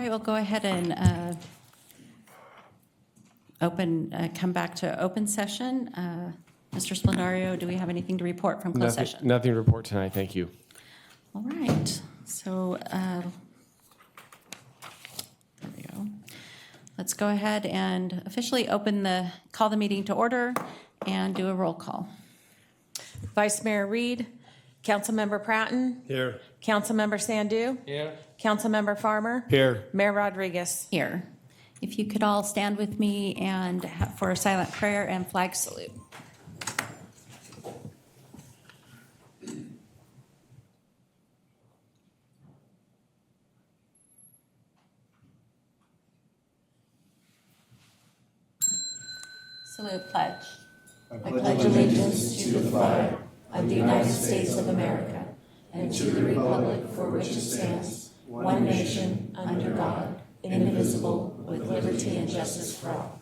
right, we'll go ahead and come back to open session. Mr. Splendario, do we have anything to report from closed session? Nothing to report tonight, thank you. All right, so there we go. Let's go ahead and officially call the meeting to order and do a roll call. Vice Mayor Reed, Councilmember Pratton. Here. Councilmember Sandu. Here. Councilmember Farmer. Here. Mayor Rodriguez. Here. If you could all stand with me and for a silent prayer and flag salute. Salute pledge. I pledge allegiance to the flag of the United States of America and to the republic for which it stands, one nation, under God, indivisible, with liberty and justice for all.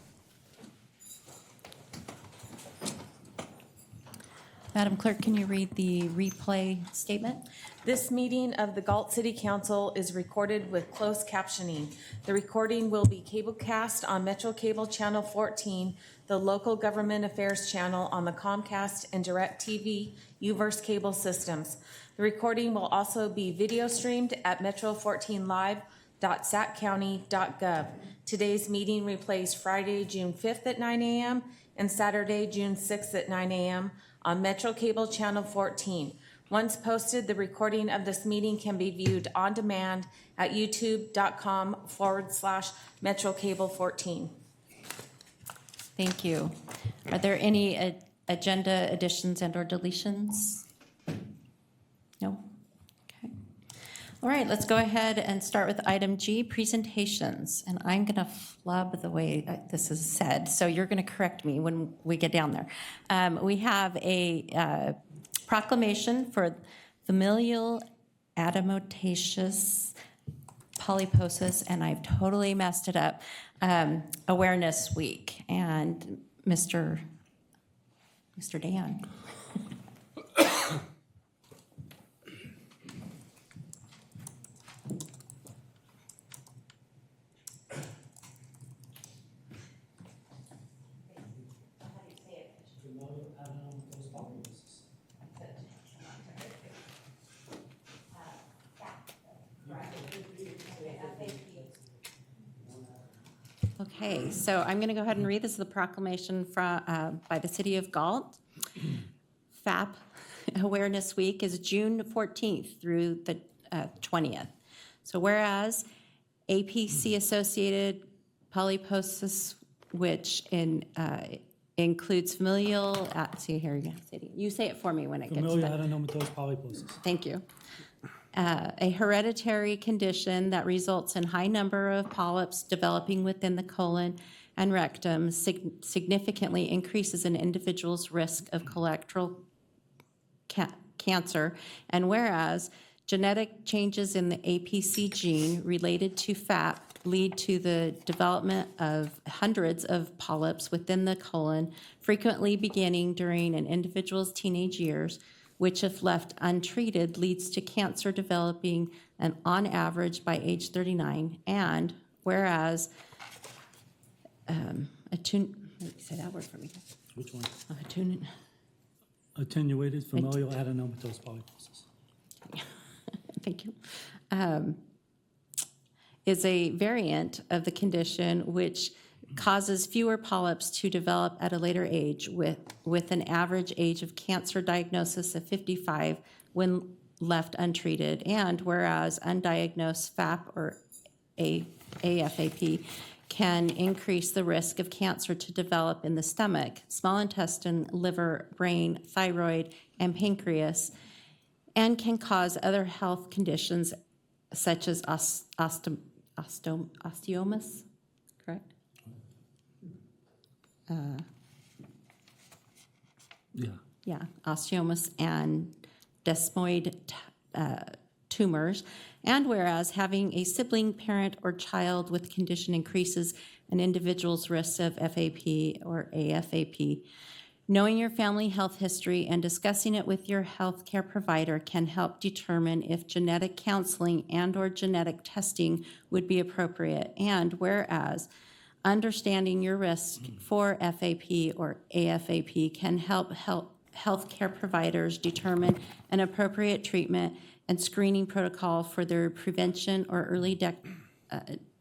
Madam Clerk, can you read the replay statement? This meeting of the Galt City Council is recorded with closed captioning. The recording will be cablecast on Metro Cable Channel 14, the local government affairs channel on the Comcast and DirecTV UVerse cable systems. The recording will also be video streamed at metro14live.saccounty.gov. Today's meeting replays Friday, June 5th at 9 a.m. and Saturday, June 6th at 9 a.m. on Metro Cable Channel 14. Once posted, the recording of this meeting can be viewed on demand at youtube.com/MetroCable14. Thank you. Are there any agenda additions and or deletions? No? Okay. All right, let's go ahead and start with item G, presentations. And I'm going to flub the way this is said, so you're going to correct me when we get down there. We have a proclamation for familial adenomatous polyposis, and I've totally messed it up, Awareness Week. And Mr. Dan. Okay, so I'm going to go ahead and read this is the proclamation from by the City of Galt. FAP Awareness Week is June 14th through the 20th. So whereas APC-associated polyposis, which includes familial, see here, you say it for me when it gets done. Familial adenomatous polyposis. Thank you. A hereditary condition that results in high number of polyps developing within the colon and rectum significantly increases an individual's risk of colorectal cancer. And whereas genetic changes in the APC gene related to FAP lead to the development of hundreds of polyps within the colon, frequently beginning during an individual's teenage years, which if left untreated leads to cancer developing and on average by age 39. And whereas, say that word for me. Which one? Attenuated. Attenuated familial adenomatous polyposis. Thank you. Is a variant of the condition which causes fewer polyps to develop at a later age with an average age of cancer diagnosis of 55 when left untreated. And whereas undiagnosed FAP or AFAP can increase the risk of cancer to develop in the stomach, small intestine, liver, brain, thyroid, and pancreas, and can cause other health conditions such as osteomas, correct? Yeah, osteomas and desmoid tumors. And whereas having a sibling, parent, or child with condition increases an individual's risk of FAP or AFAP, Knowing your family health history and discussing it with your healthcare provider can help determine if genetic counseling and/or genetic testing would be appropriate. And whereas understanding your risk for FAP or AFAP can help healthcare providers determine an appropriate treatment and screening protocol for their prevention or early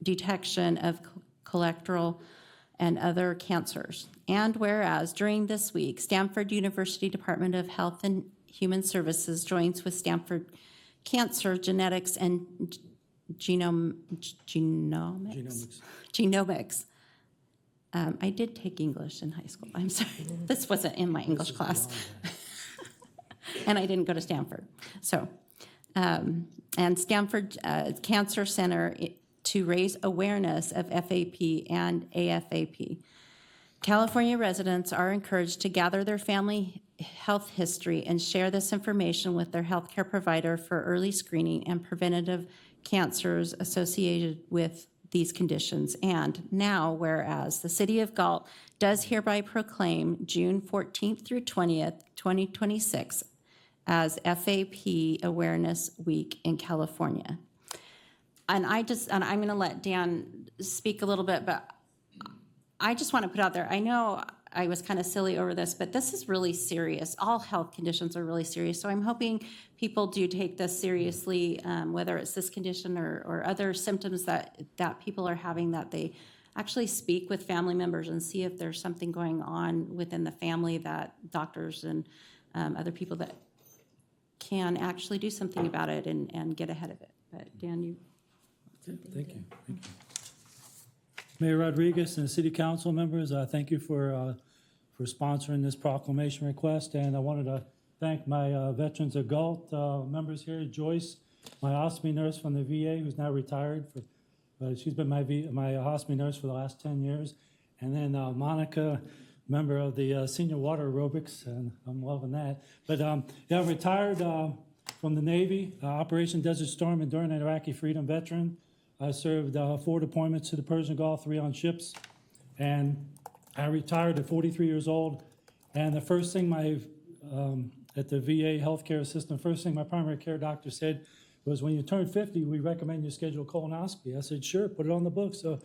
detection of colorectal and other cancers. And whereas during this week, Stanford University Department of Health and Human Services joins with Stanford Cancer Genetics and Genomics. I did take English in high school. I'm sorry. This wasn't in my English class. And I didn't go to Stanford. So, and Stanford Cancer Center to raise awareness of FAP and AFAP. California residents are encouraged to gather their family health history and share this information with their healthcare provider for early screening and preventative cancers associated with these conditions. And now, whereas the City of Galt does hereby proclaim June 14th through 20th, 2026 as FAP Awareness Week in California. And I'm going to let Dan speak a little bit, but I just want to put out there, I know I was kind of silly over this, but this is really serious. All health conditions are really serious. So I'm hoping people do take this seriously, whether it's this condition or other symptoms that people are having, that they actually speak with family members and see if there's something going on within the family that doctors and other people that can actually do something about it and get ahead of it. But Dan, you... Thank you. Mayor Rodriguez and City Council members, thank you for sponsoring this proclamation request. And I wanted to thank my Veterans of Galt members here, Joyce, my ostomy nurse from the VA, who's now retired. She's been my ostomy nurse for the last 10 years. And then Monica, member of the Senior Water Aerobics, and I'm loving that. But yeah, I'm retired from the Navy, Operation Desert Storm, Enduring Iraqi Freedom veteran. I served 4 deployments to the Persian Gulf, 3 on ships, and I retired at 43 years old. And the first thing at the VA healthcare system, first thing my primary care doctor said was, when you turn 50, we recommend you schedule a colonoscopy. I said, sure, put it on the book. So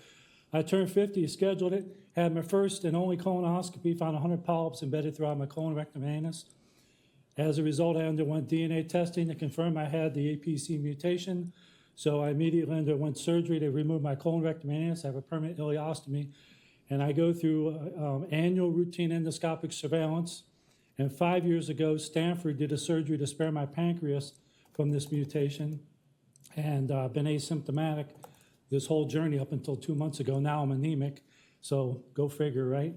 I turned 50, scheduled it, had my first and only colonoscopy, found 100 polyps embedded throughout my colon, rectum, and anus. As a result, I underwent DNA testing to confirm I had the APC mutation. So I immediately underwent surgery to remove my colon, rectum, and anus. I have a permanent ileostomy. And I go through annual routine endoscopic surveillance. And 5 years ago, Stanford did a surgery to spare my pancreas from this mutation. And I've been asymptomatic this whole journey up until 2 months ago. Now I'm anemic. So go figure, right?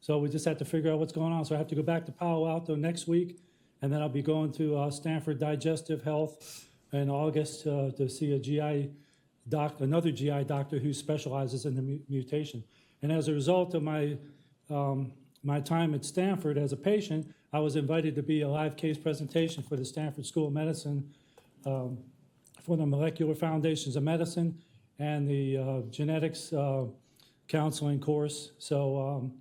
So we just have to figure out what's going on. So I have to go back to Palo Alto next week. And then I'll be going to Stanford Digestive Health in August to see another GI doctor who specializes in the mutation. And as a result of my time at Stanford as a patient, I was invited to be a live case presentation for the Stanford School of Medicine for the Molecular Foundations of Medicine and the genetics counseling course. So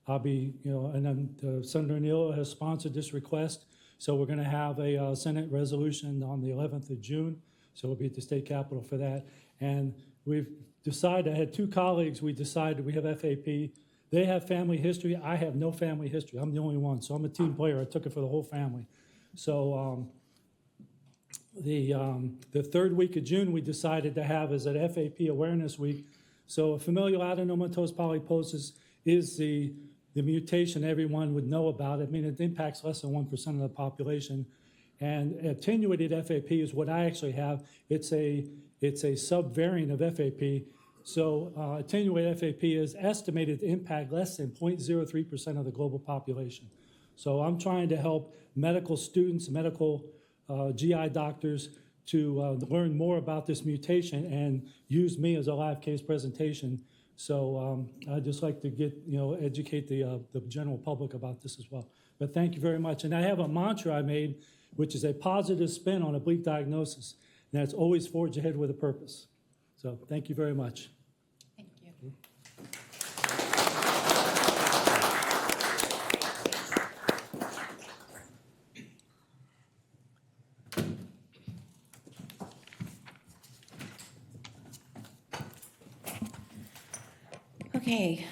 I'll be, and then Senator Neal has sponsored this request. So we're going to have a Senate resolution on the 11th of June. So we'll be at the state capitol for that. And we've decided, I had 2 colleagues, we decided we have FAP. They have family history. I have no family history. I'm the only one. So I'm a team player. I took it for the whole family. So the 3rd week of June, we decided to have as an FAP Awareness Week. So familial adenomatous polyposis is the mutation everyone would know about. I mean, it impacts less than 1% of the population. And attenuated FAP is what I actually have. It's a subvariant of FAP. So attenuated FAP is estimated to impact less than 0.03% of the global population. So I'm trying to help medical students, medical GI doctors to learn more about this mutation and use me as a live case presentation. So I'd just like to educate the general public about this as well. But thank you very much. And I have a mantra I made, which is a positive spin on a bleak diagnosis. And that's always forge ahead with a purpose. So thank you very much. Thank you. Okay,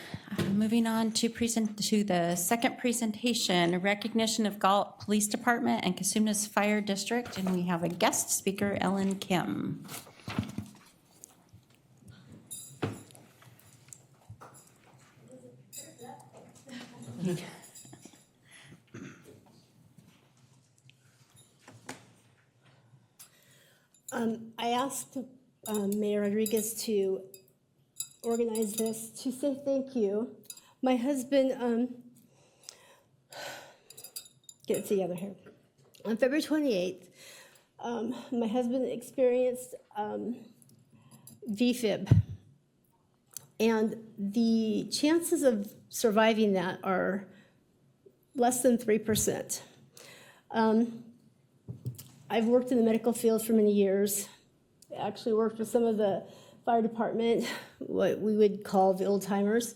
moving on to the second presentation, recognition of Galt Police Department and Cosumnes Fire District, and we have a guest speaker, Ellen Kim. I asked Mayor Rodriguez to organize this to say thank you. My husband, get it together here. On February 28th, my husband experienced VFib, and the chances of surviving that are less than 3%. I've worked in the medical field for many years. I actually worked with some of the fire department, what we would call the old timers,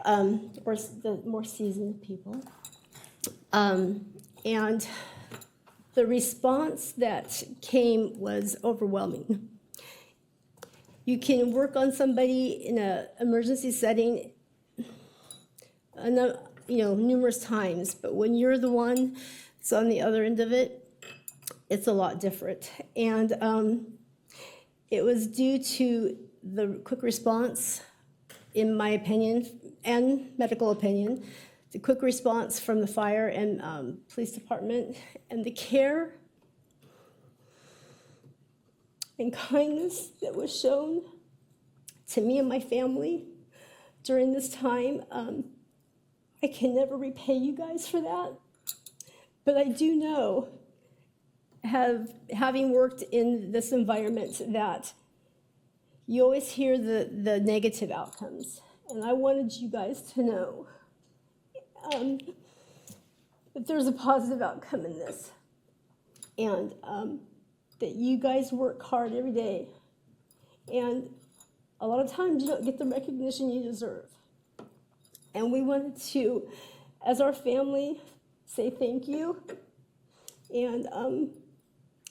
or the more seasoned people. And the response that came was overwhelming. You can work on somebody in an emergency setting, numerous times, but when you're the one that's on the other end of it, it's a lot different. And it was due to the quick response, in my opinion, and medical opinion, the quick response from the fire and police department, and the care and kindness that was shown to me and my family during this time. I can never repay you guys for that, but I do know, having worked in this environment, that you always hear the negative outcomes. And I wanted you guys to know that there's a positive outcome in this. And that you guys work hard every day. And a lot of times you don't get the recognition you deserve. And we wanted to, as our family, say thank you. And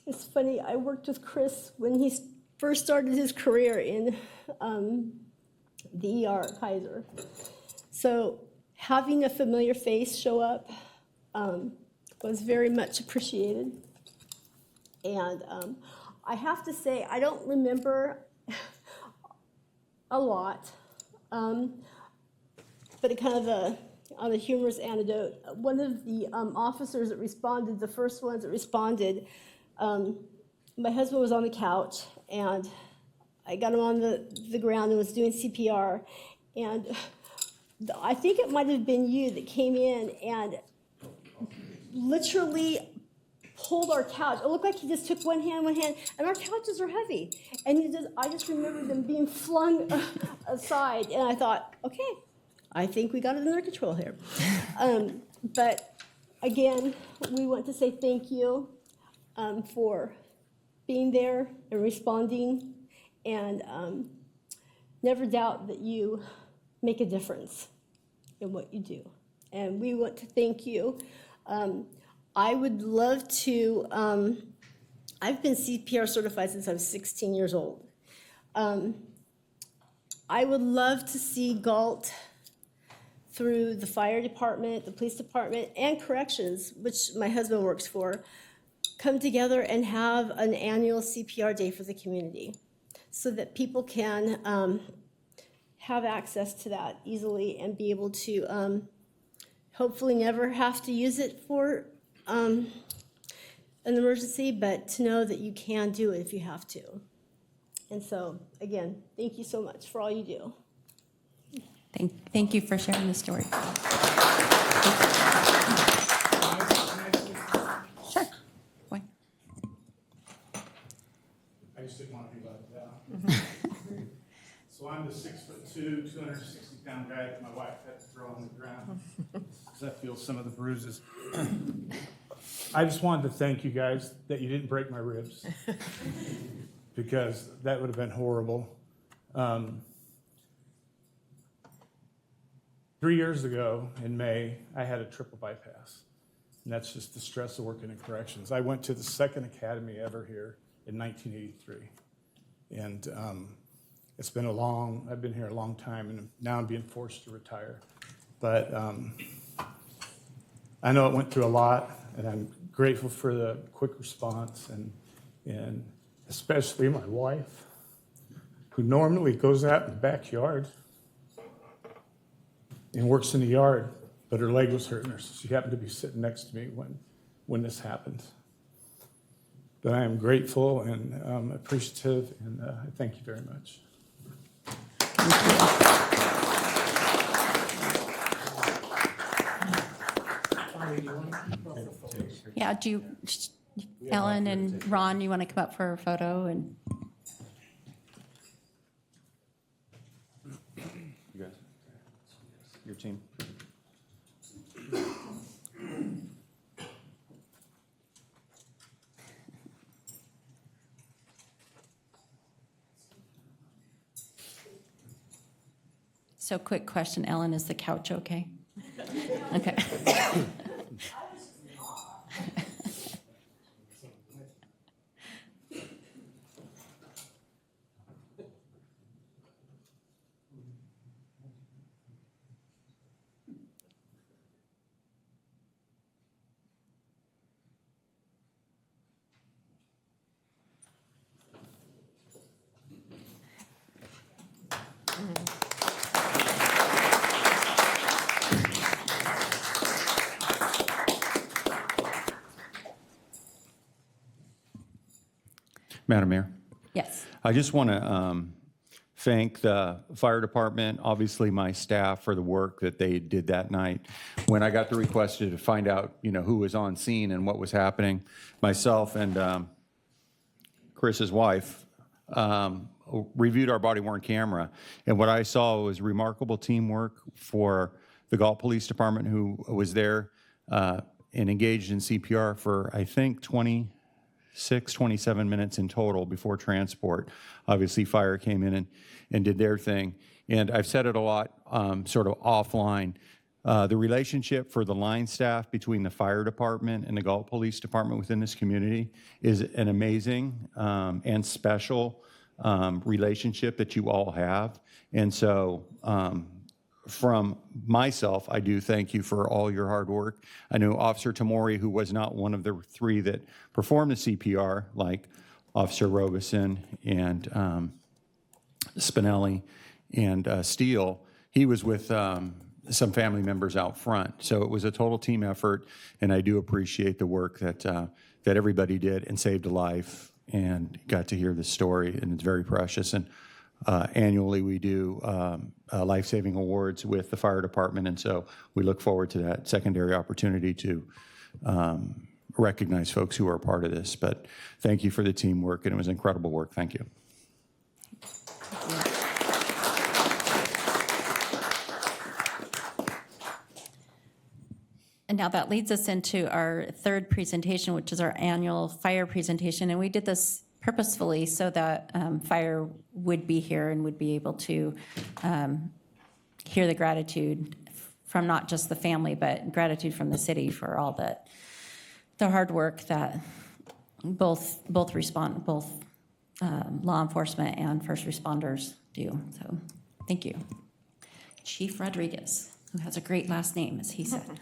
it's funny, I worked with Chris when he first started his career in the ER at Kaiser. So having a familiar face show up was very much appreciated. And I have to say, I don't remember a lot, but it kind of on a humorous anecdote, one of the officers that responded, the first ones that responded, my husband was on the couch, and I got him on the ground and was doing CPR, and I think it might have been you that came in and literally pulled our couch. It looked like he just took one hand, and our couches are heavy. And I just remember them being flung aside, and I thought, okay, I think we got it under control here. But again, we want to say thank you for being there and responding, and never doubt that you make a difference in what you do. And we want to thank you. I would love to, I've been CPR certified since I was 16 years old. I would love to see Galt, through the fire department, the police department, and corrections, which my husband works for, come together and have an annual CPR day for the community so that people can have access to that easily and be able to hopefully never have to use it for an emergency, but to know that you can do it if you have to. And so, again, thank you so much for all you do. Thank you for sharing the story. Sure. Wait. I just didn't want to be left out. So I'm the 6'2", 260-pound guy that my wife had to throw on the ground because I feel some of the bruises. I just wanted to thank you guys that you didn't break my ribs because that would have been horrible. 3 years ago in May, I had a triple bypass, and that's just the stress of working in corrections. I went to the second academy ever here in 1983, and It's been I've been here a long time, and now I'm being forced to retire. But I know it went through a lot, and I'm grateful for the quick response, and especially my wife, who normally goes out in the backyard and works in the yard, but her leg was hurting her, so she happened to be sitting next to me when this happened. But I am grateful and appreciative, and I thank you very much. Yeah, Ellen and Ron, you want to come up for a photo? And You guys, your team. so quick question, Ellen, is the couch okay? Okay. Madam Mayor, Yes. I just want to thank the fire department, obviously my staff, for the work that they did that night. When I got the request to find out, who was on scene and what was happening, myself and Chris's wife reviewed our body-worn camera, and what I saw was remarkable teamwork for the Galt Police Department, who was there and engaged in CPR for, I think, 27 minutes in total before transport. Obviously, fire came in and did their thing. And I've said it a lot, sort of offline. The relationship for the line staff between the fire department and the Galt Police Department within this community is an amazing and special relationship that you all have. And so from myself, I do thank you for all your hard work. I know Officer Tamori, who was not one of the three that performed the CPR, like Officer Robeson and Spinelli and Steele, he was with some family members out front. So it was a total team effort, and I do appreciate the work that everybody did and saved a life and got to hear the story, and it's very precious. And annually we do life-saving awards with the fire department, and so we look forward to that secondary opportunity to recognize folks who are a part of this. But thank you for the teamwork, and it was incredible work. Thank you. And now that leads us into our third presentation, which is our annual fire presentation. And we did this purposefully so that fire would be here and would be able to hear the gratitude from not just the family, but gratitude from the city for all the hard work that both law enforcement and first responders do. So thank you. Chief Rodriguez, who has a great last name, as he said.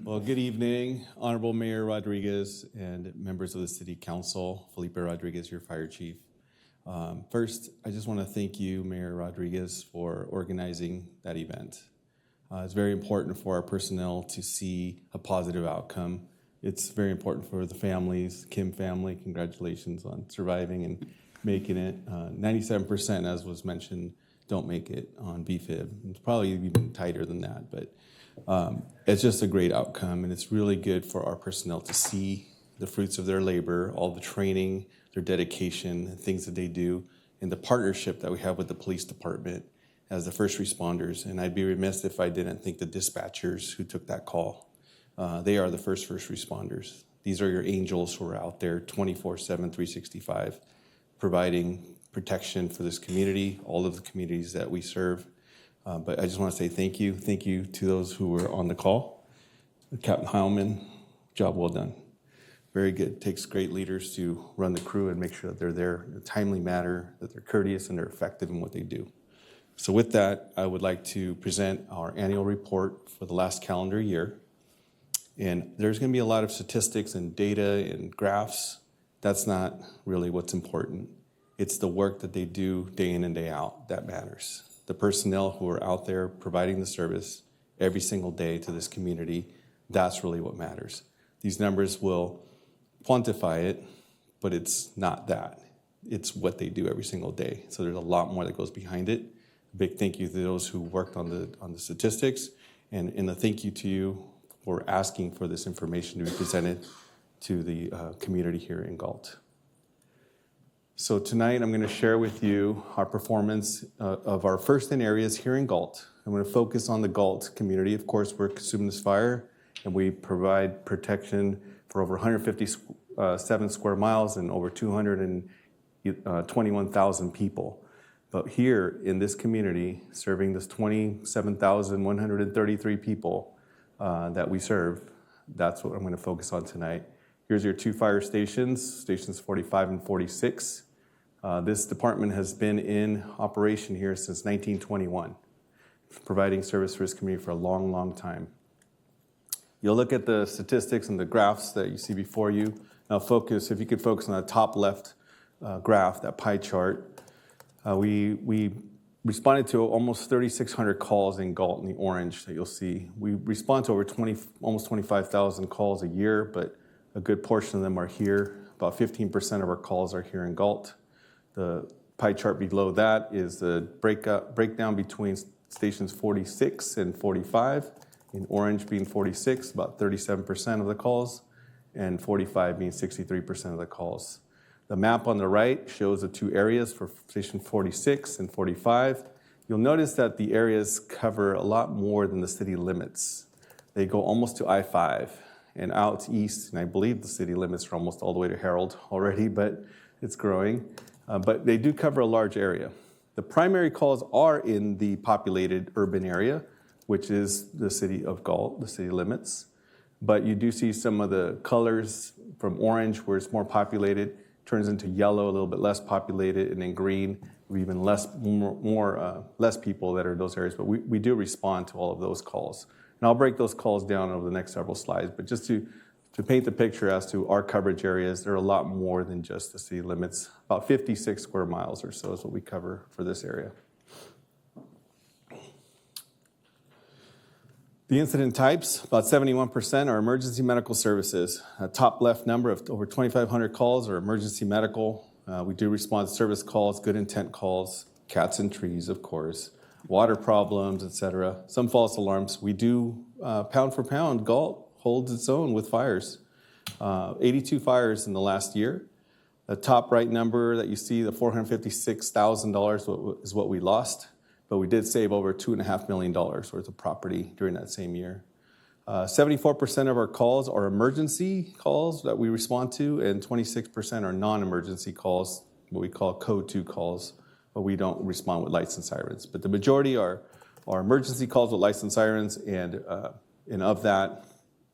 Well, good evening, Honorable Mayor Rodriguez and members of the City Council. Felipe Rodriguez, your fire chief. First, I just want to thank you, Mayor Rodriguez, for organizing that event. It's very important for our personnel to see a positive outcome. It's very important for the families, Kim family. Congratulations on surviving and making it. 97%, as was mentioned, don't make it on BFib. It's probably even tighter than that, but it's just a great outcome, and it's really good for our personnel to see the fruits of their labor, all the training, their dedication, and things that they do, and the partnership that we have with the police department as the first responders. And I'd be remiss if I didn't thank the dispatchers who took that call. They are the first responders. These are your angels who are out there 24/7, 365, providing protection for this community, all of the communities that we serve. But I just want to say thank you. Thank you to those who were on the call. Captain Heilman, job well done. Very good. Takes great leaders to run the crew and make sure that they're there in a timely manner, that they're courteous and they're effective in what they do. So with that, I would like to present our annual report for the last calendar year. And there's going to be a lot of statistics and data and graphs. That's not really what's important. It's the work that they do day in and day out that matters. The personnel who are out there providing the service every single day to this community, that's really what matters. These numbers will quantify it, but it's not that. It's what they do every single day. So there's a lot more that goes behind it. A big thank you to those who worked on the statistics, and a thank you to you for asking for this information to be presented to the community here in Galt. So tonight I'm going to share with you our performance of our first in areas here in Galt. I'm going to focus on the Galt community. Of course, we're consuming this fire, and we provide protection for over 157 square miles and over 221,000 people. But here in this community, serving this 27,133 people that we serve, that's what I'm going to focus on tonight. Here's your two fire stations, stations 45 and 46. This department has been in operation here since 1921, providing service for this community for a long, long time. You'll look at the statistics and the graphs that you see before you. Now if you could focus on the top left graph, that pie chart. We responded to almost 3,600 calls in Galt in the orange that you'll see. We respond to over almost 25,000 calls a year, but a good portion of them are here. About 15% of our calls are here in Galt. The pie chart below that is the breakdown between stations 46 and 45. In orange being 46, about 37% of the calls, and 45 being 63% of the calls. The map on the right shows the two areas for station 46 and 45. You'll notice that the areas cover a lot more than the city limits. They go almost to I-5 and out east, and I believe the city limits are almost all the way to Herald already, but it's growing. But they do cover a large area. The primary calls are in the populated urban area, which is the city of Galt, the city limits. But you do see some of the colors from orange, where it's more populated, turns into yellow, a little bit less populated, and then green, even less people that are in those areas. But we do respond to all of those calls. And I'll break those calls down over the next several slides. But just to paint the picture as to our coverage areas, there are a lot more than just the city limits. About 56 square miles or so is what we cover for this area. The incident types, about 71% are emergency medical services. A top left number of over 2,500 calls are emergency medical. We do respond to service calls, good intent calls, cats and trees, of course, water problems, etc. Some false alarms. We do, pound for pound, Galt holds its own with fires. 82 fires in the last year. The top right number that you see, the $456,000 is what we lost. But we did save over $2.5 million worth of property during that same year. 74% of our calls are emergency calls that we respond to, and 26% are non-emergency calls, what we call code 2 calls, but we don't respond with lights and sirens. But the majority are emergency calls with lights and sirens, and of that,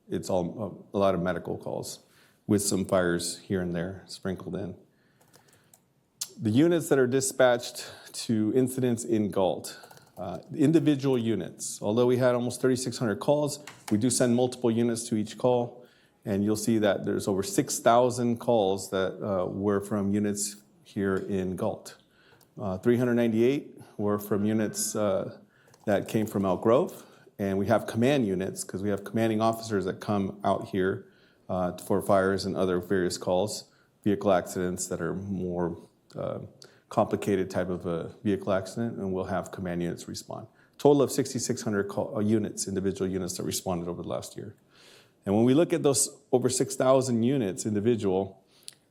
it's all a lot of medical calls with some fires here and there sprinkled in. The units that are dispatched to incidents in Galt, individual units. Although we had almost 3,600 calls, we do send multiple units to each call, and you'll see that there's over 6,000 calls that were from units here in Galt. 398 were from units that came from Elk Grove, and we have command units because we have commanding officers that come out here for fires and other various calls, vehicle accidents that are more complicated type of a vehicle accident, and we'll have command units respond. Total of 6,600 units, individual units that responded over the last year. And when we look at those over 6,000 units individual,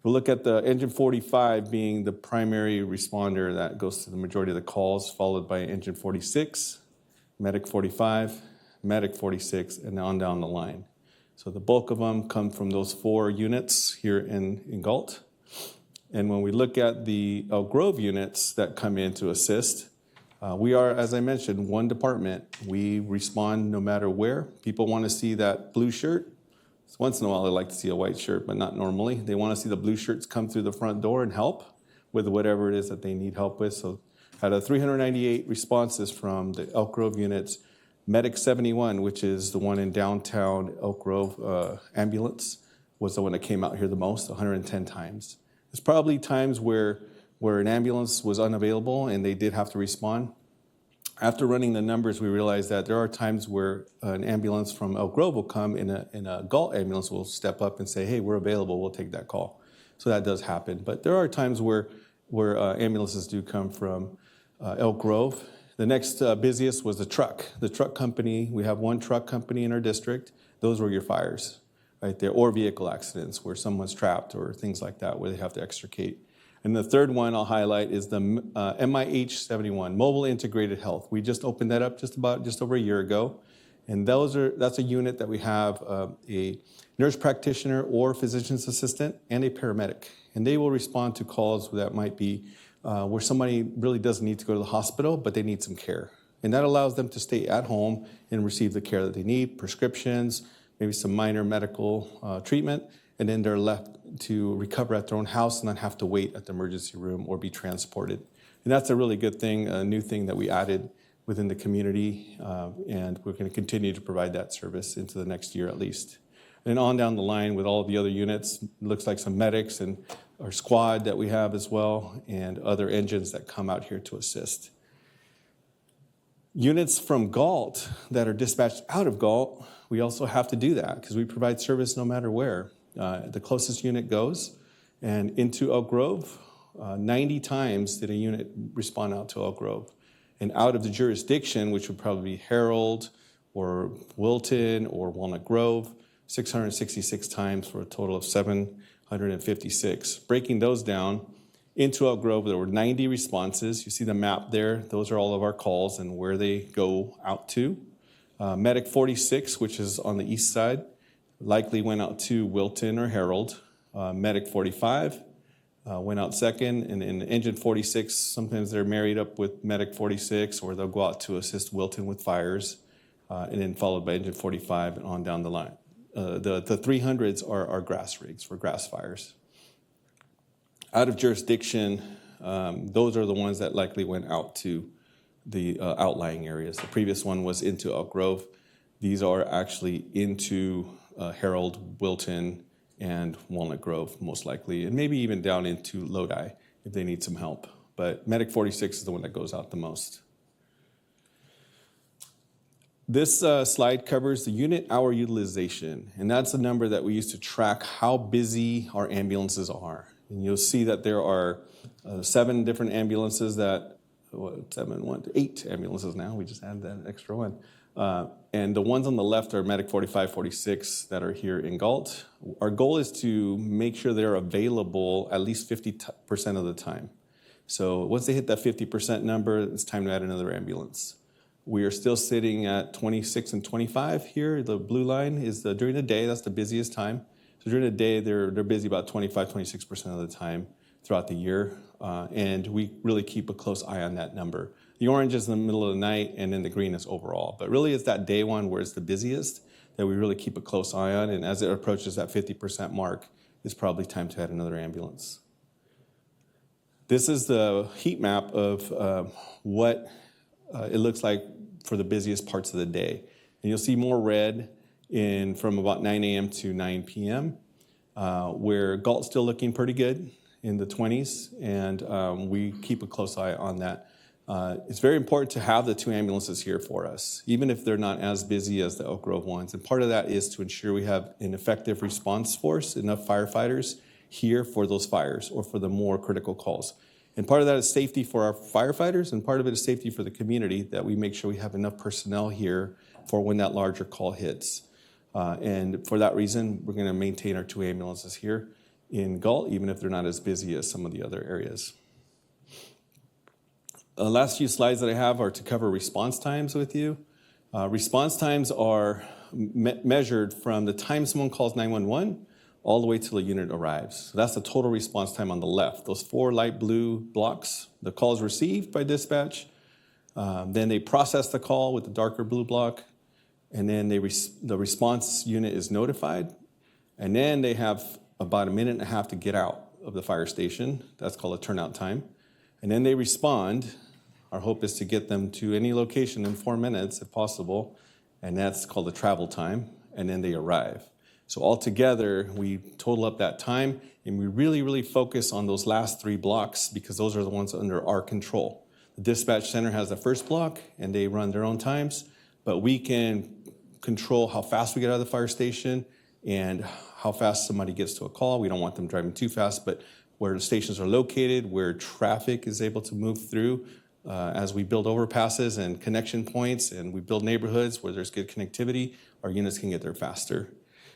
we'll look at the Engine 45 being the primary responder that goes to the majority of the calls, followed by Engine 46, Medic 45, Medic 46, and on down the line. So the bulk of them come from those 4 units here in Galt. And when we look at the Elk Grove units that come in to assist, we are, as I mentioned, one department. We respond no matter where. People want to see that blue shirt. So once in a while, they like to see a white shirt, but not normally. They want to see the blue shirts come through the front door and help with whatever it is that they need help with. So out of 398 responses from the Elk Grove units, Medic 71, which is the one in downtown Elk Grove ambulance, was the one that came out here the most, 110 times. There's probably times where an ambulance was unavailable and they did have to respond. After running the numbers, we realized that there are times where an ambulance from Elk Grove will come and a Galt ambulance will step up and say, hey, we're available, we'll take that call. So that does happen. But there are times where ambulances do come from Elk Grove. The next busiest was the truck company. We have one truck company in our district. Those were your fires right there, or vehicle accidents where someone's trapped or things like that where they have to extricate. And the third one I'll highlight is the MIH 71, Mobile Integrated Health. We just opened that up just over a year ago. And that's a unit that we have a nurse practitioner or physician's assistant and a paramedic. And they will respond to calls that might be where somebody really doesn't need to go to the hospital, but they need some care. And that allows them to stay at home and receive the care that they need, prescriptions, maybe some minor medical treatment, and then they're left to recover at their own house and not have to wait at the emergency room or be transported. And that's a really good thing, a new thing that we added within the community, and we're going to continue to provide that service into the next year at least. And on down the line with all of the other units, looks like some medics and our squad that we have as well, and other engines that come out here to assist. Units from Galt that are dispatched out of Galt, we also have to do that because we provide service no matter where. The closest unit goes, and into Elk Grove, 90 times did a unit respond out to Elk Grove. And out of the jurisdiction, which would probably be Harold or Wilton or Walnut Grove, 666 times for a total of 756. Breaking those down, into Elk Grove, there were 90 responses. You see the map there. Those are all of our calls and where they go out to. Medic 46, which is on the east side, likely went out to Wilton or Harold. Medic 45 went out second, and in Engine 46, sometimes they're married up with Medic 46, or they'll go out to assist Wilton with fires, and then followed by Engine 45 and on down the line. The 300s are grass rigs for grass fires. Out of jurisdiction, those are the ones that likely went out to the outlying areas. The previous one was into Elk Grove. These are actually into Harold, Wilton, and Walnut Grove, most likely, and maybe even down into Lodi if they need some help. But Medic 46 is the one that goes out the most. This slide covers the unit hour utilization, and that's the number that we use to track how busy our ambulances are. And you'll see that there are 7 different ambulances that, 8 ambulances now, we just added that extra one. And the ones on the left are Medic 45, 46 that are here in Galt. Our goal is to make sure they're available at least 50% of the time. So once they hit that 50% number, it's time to add another ambulance. We are still sitting at 26 and 25 here. The blue line is during the day, that's the busiest time. So during the day, they're busy about 25, 26% of the time throughout the year. And we really keep a close eye on that number. The orange is in the middle of the night, and then the green is overall. But really, it's that day one where it's the busiest that we really keep a close eye on. And as it approaches that 50% mark, it's probably time to add another ambulance. This is the heat map of what it looks like for the busiest parts of the day. And you'll see more red from about 9 a.m. to 9 p.m., where Galt's still looking pretty good in the 20s, and we keep a close eye on that. It's very important to have the 2 ambulances here for us, even if they're not as busy as the Elk Grove ones. And part of that is to ensure we have an effective response force, enough firefighters here for those fires or for the more critical calls. And part of that is safety for our firefighters, and part of it is safety for the community, that we make sure we have enough personnel here for when that larger call hits. And for that reason, we're going to maintain our 2 ambulances here in Galt, even if they're not as busy as some of the other areas. The last few slides that I have are to cover response times with you. Response times are measured from the time someone calls 911 all the way till the unit arrives. So that's the total response time on the left. Those 4 light blue blocks, the call is received by dispatch, then they process the call with the darker blue block, and then the response unit is notified. And then they have about a minute and a half to get out of the fire station. That's called a turnout time. And then they respond. Our hope is to get them to any location in 4 minutes if possible. And that's called the travel time. And then they arrive. So altogether, we total up that time, and we really, really focus on those last 3 blocks because those are the ones under our control. The dispatch center has the first block, and they run their own times, but we can control how fast we get out of the fire station and how fast somebody gets to a call. We don't want them driving too fast, but where the stations are located, where traffic is able to move through, as we build overpasses and connection points, and we build neighborhoods where there's good connectivity, our units can get there faster.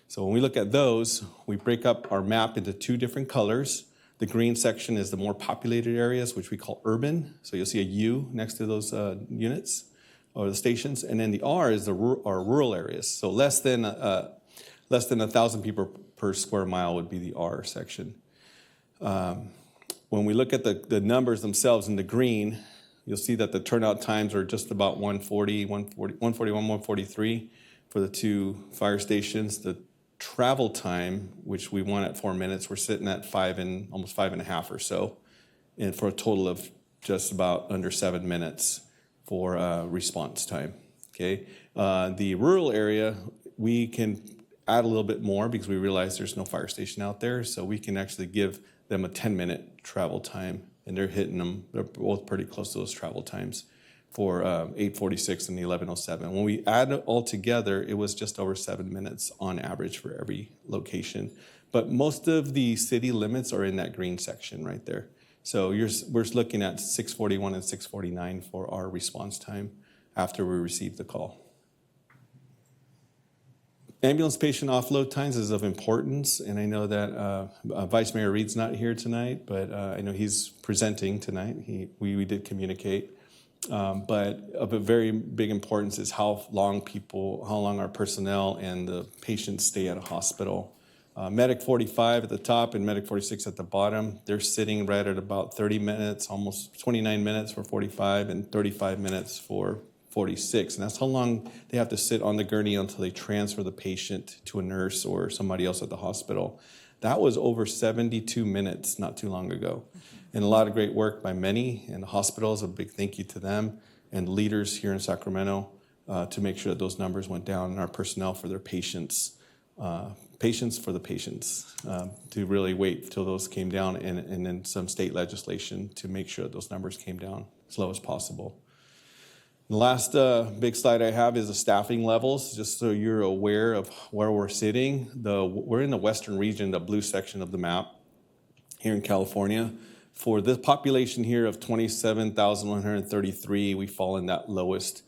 So when we look at those, we break up our map into 2 different colors. The green section is the more populated areas, which we call urban. So you'll see a U next to those units or the stations. And then the R is our rural areas. So less than 1,000 people per square mile would be the R section. When we look at the numbers themselves in the green, you'll see that the turnout times are just about 141, 143 for the 2 fire stations. The travel time, which we want at 4 minutes, we're sitting at almost 5.5 or so, and for a total of just about under 7 minutes for response time. Okay, the rural area, we can add a little bit more because we realize there's no fire station out there, so we can actually give them a 10-minute travel time, and they're hitting them. They're both pretty close to those travel times for 8:46 and the 11:07. When we add it all together, it was just over 7 minutes on average for every location. But most of the city limits are in that green section right there. So we're looking at 6:41 and 6:49 for our response time after we receive the call. Ambulance patient offload times is of importance, and I know that Vice Mayor Reed's not here tonight, but I know he's presenting tonight. We did communicate. But of a very big importance is how long our personnel and the patients stay at a hospital. Medic 45 at the top and Medic 46 at the bottom, they're sitting right at about 30 minutes, almost 29 minutes for 45 and 35 minutes for 46. And that's how long they have to sit on the gurney until they transfer the patient to a nurse or somebody else at the hospital. That was over 72 minutes not too long ago. And a lot of great work by many, and the hospitals, a big thank you to them, and leaders here in Sacramento to make sure that those numbers went down, and our personnel for their patients for the patients, to really wait till those came down, and then some state legislation to make sure that those numbers came down as low as possible. The last big slide I have is the staffing levels, just so you're aware of where we're sitting. We're in the western region, the blue section of the map here in California. For the population here of 27,133, we fall in that lowest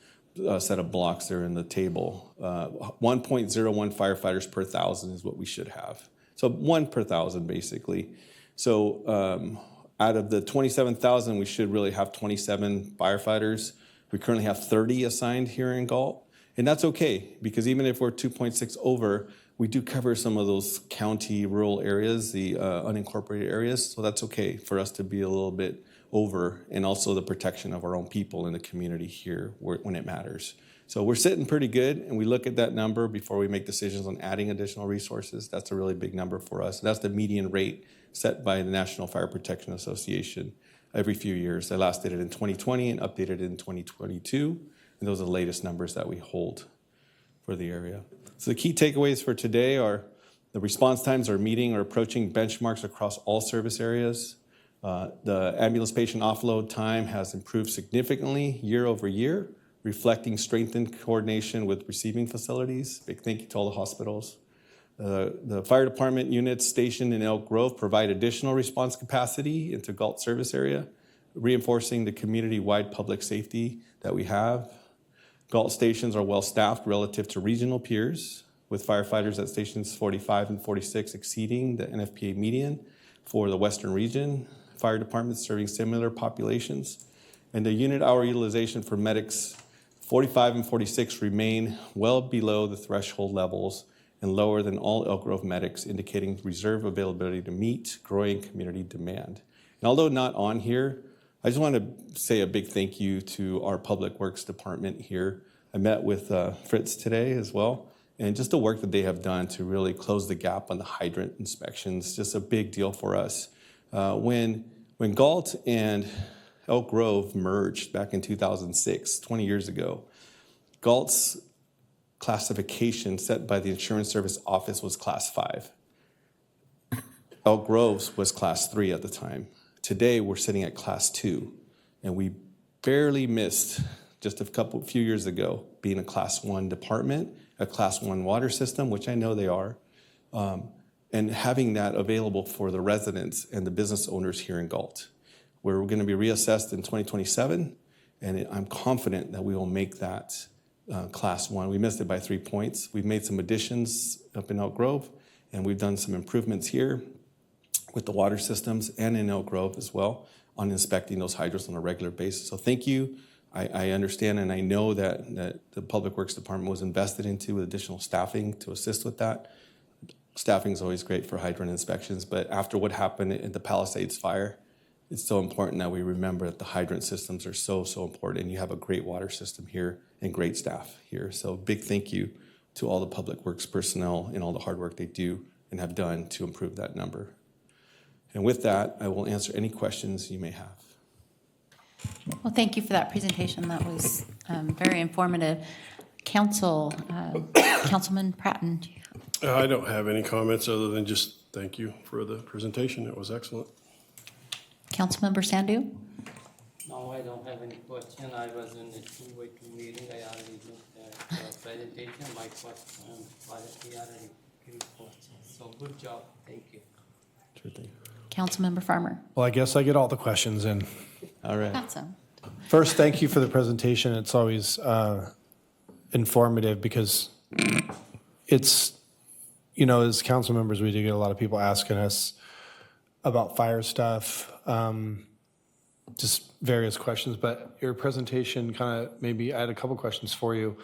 set of blocks there in the table. 1.01 firefighters per 1,000 is what we should have. So 1 per 1,000, basically. So out of the 27,000, we should really have 27 firefighters. We currently have 30 assigned here in Galt. And that's okay, because even if we're 2.6 over, we do cover some of those county rural areas, the unincorporated areas, so that's okay for us to be a little bit over, and also the protection of our own people in the community here when it matters. So we're sitting pretty good, and we look at that number before we make decisions on adding additional resources. That's a really big number for us. That's the median rate set by the National Fire Protection Association every few years. They last did it in 2020 and updated it in 2022, and those are the latest numbers that we hold for the area. So the key takeaways for today are the response times are meeting or approaching benchmarks across all service areas. The ambulance patient offload time has improved significantly year over year, reflecting strengthened coordination with receiving facilities. Big thank you to all the hospitals. The fire department units stationed in Elk Grove provide additional response capacity into Galt service area, reinforcing the community-wide public safety that we have. Galt stations are well-staffed relative to regional peers, with firefighters at stations 45 and 46 exceeding the NFPA median for the Western region. Fire departments serving similar populations. And the unit hour utilization for medics 45 and 46 remain well below the threshold levels and lower than all Elk Grove medics, indicating reserve availability to meet growing community demand. And although not on here, I just want to say a big thank you to our Public Works Department here. I met with Fritz today as well, and just the work that they have done to really close the gap on the hydrant inspections, just a big deal for us. When Galt and Elk Grove merged back in 2006, 20 years ago, Galt's classification set by the Insurance Service Office was Class 5. Elk Grove's was Class 3 at the time. Today, we're sitting at Class 2, and we barely missed, just a few years ago, being a Class 1 department, a Class 1 water system, which I know they are, and having that available for the residents and the business owners here in Galt. We're going to be reassessed in 2027, and I'm confident that we will make that Class 1. We missed it by 3 points. We've made some additions up in Elk Grove, and we've done some improvements here with the water systems and in Elk Grove as well on inspecting those hydrants on a regular basis. So thank you. I understand and I know that the Public Works Department was invested into with additional staffing to assist with that. Staffing is always great for hydrant inspections, but after what happened at the Palisades fire, it's so important that we remember that the hydrant systems are so important, and you have a great water system here and great staff here. So big thank you to all the Public Works personnel and all the hard work they do and have done to improve that number. And with that, I will answer any questions you may have. Well, thank you for that presentation. That was very informative. Councilman Pratton. I don't have any comments other than just thank you for the presentation. It was excellent. Councilmember Sandu. No, I don't have any question. I was in a two-way meeting. I already looked at the presentation. My question, he already gave questions. So good job. Thank you. Sure thing. Councilmember Farmer. Well, I guess I get all the questions in. All right. Awesome. First, thank you for the presentation. It's always informative because it's, you know, as council members, we do get a lot of people asking us about fire stuff, just various questions. But your presentation kind of maybe I had a couple questions for you.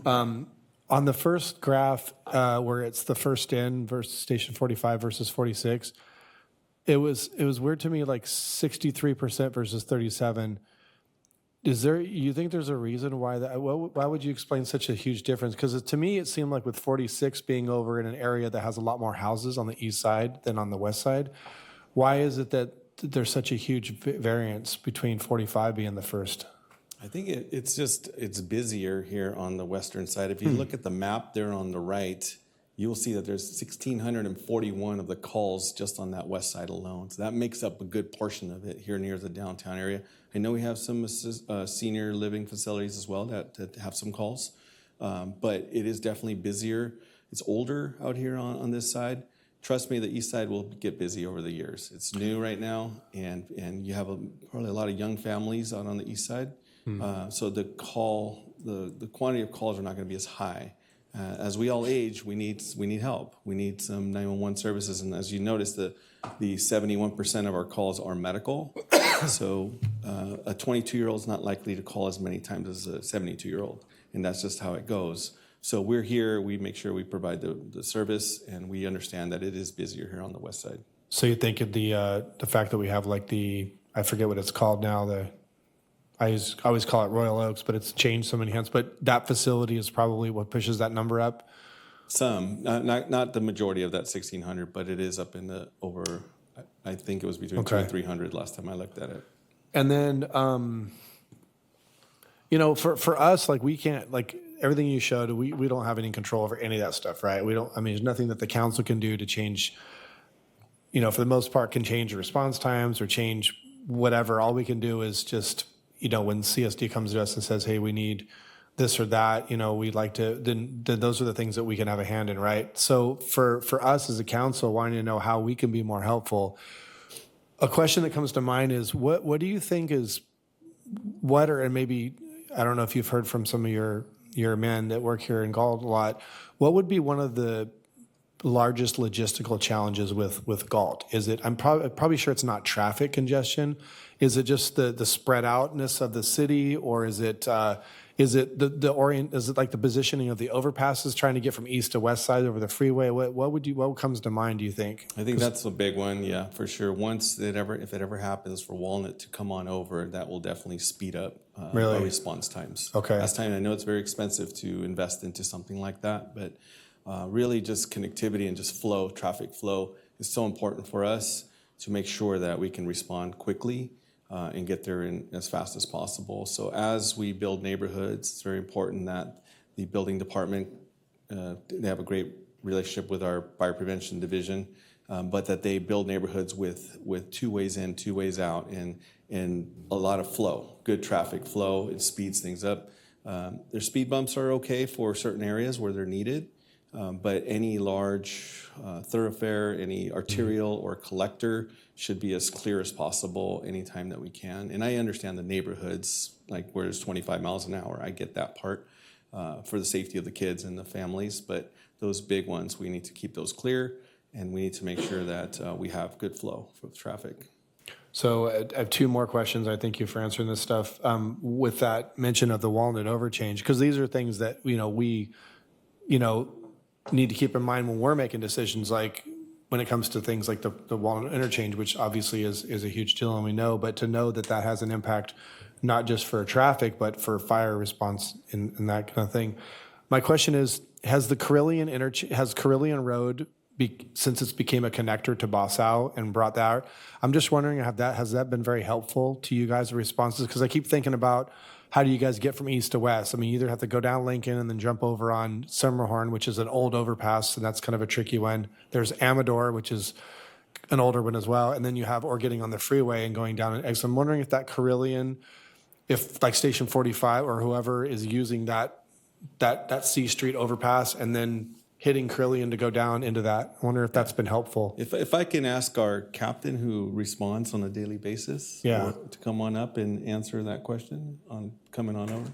On the first graph where it's the first in versus station 45 versus 46, it was weird to me, like 63% versus 37. You think there's a reason why that? Why would you explain such a huge difference? Because to me, it seemed like with 46 being over in an area that has a lot more houses on the east side than on the west side, why is it that there's such a huge variance between 45 being the first? I think it's busier here on the western side. If you look at the map there on the right, you'll see that there's 1,641 of the calls just on that west side alone. So that makes up a good portion of it here near the downtown area. I know we have some senior living facilities as well that have some calls, but it is definitely busier. It's older out here on this side. Trust me, the east side will get busy over the years. It's new right now, and you have probably a lot of young families out on the east side. So the quantity of calls are not going to be as high. As we all age, we need help. We need some 911 services, and as you notice, the 71% of our calls are medical. So a 22-year-old is not likely to call as many times as a 72-year-old, and that's just how it goes. So we're here. We make sure we provide the service, and we understand that it is busier here on the west side. So you think the fact that we have like I forget what it's called now, I always call it Royal Oaks, but it's changed so many hands. But that facility is probably what pushes that number up? Some, not the majority of that 1,600, but it is up in the over, I think it was between 200 and 300 last time I looked at it. And then, you know, for us, like we can't, like everything you showed, we don't have any control over any of that stuff, right? There's nothing that the council can do to change, you know, for the most part, can change the response times or change whatever. All we can do is just, you know, when CSD comes to us and says, hey, we need this or that, you know, we'd like to, then those are the things that we can have a hand in, right? So for us as a council, wanting to know how we can be more helpful, a question that comes to mind is, what do you think is, and maybe, I don't know if you've heard from some of your men that work here in Galt a lot, what would be one of the largest logistical challenges with Galt? Is it, I'm probably sure it's not traffic congestion. Is it just the spread outness of the city, or is it Is it is it like the positioning of the overpasses, trying to get from east to west side over the freeway? What comes to mind, do you think? I think that's a big one, yeah, for sure. If it ever happens for Walnut to come on over, that will definitely speed up Really? our response times. Okay. Last time, I know it's very expensive to invest into something like that, but really just connectivity and just flow, traffic flow is so important for us to make sure that we can respond quickly and get there in as fast as possible. So as we build neighborhoods, it's very important that the building department, they have a great relationship with our fire prevention division, but that they build neighborhoods with 2 ways in, 2 ways out, and a lot of flow, good traffic flow. It speeds things up. Their speed bumps are okay for certain areas where they're needed, but any large thoroughfare, any arterial or collector should be as clear as possible anytime that we can. And I understand the neighborhoods, like where it's 25 miles an hour. I get that part for the safety of the kids and the families, but those big ones, we need to keep those clear, and we need to make sure that we have good flow for the traffic. So I have 2 more questions. I thank you for answering this stuff. With that mention of the Walnut overchange, because these are things that, we need to keep in mind when we're making decisions, like when it comes to things like the Walnut interchange, which obviously is a huge deal, and we know, but to know that has an impact not just for traffic, but for fire response and that kind of thing. My question is, has Carillion Road, since it's became a connector to Bossau and brought that out, I'm just wondering, has that been very helpful to you guys' responses? Because I keep thinking about, how do you guys get from east to west? I mean, you either have to go down Lincoln and then jump over on Summerhorn, which is an old overpass, and that's kind of a tricky one. There's Amador, which is an older one as well. And then you have, or getting on the freeway and going down. And so I'm wondering if that Carillion, if like Station 45 or whoever is using that C Street overpass and then hitting Carillion to go down into that. I wonder if that's been helpful. If I can ask our captain, who responds on a daily basis, Yeah, to come on up and answer that question on coming on over.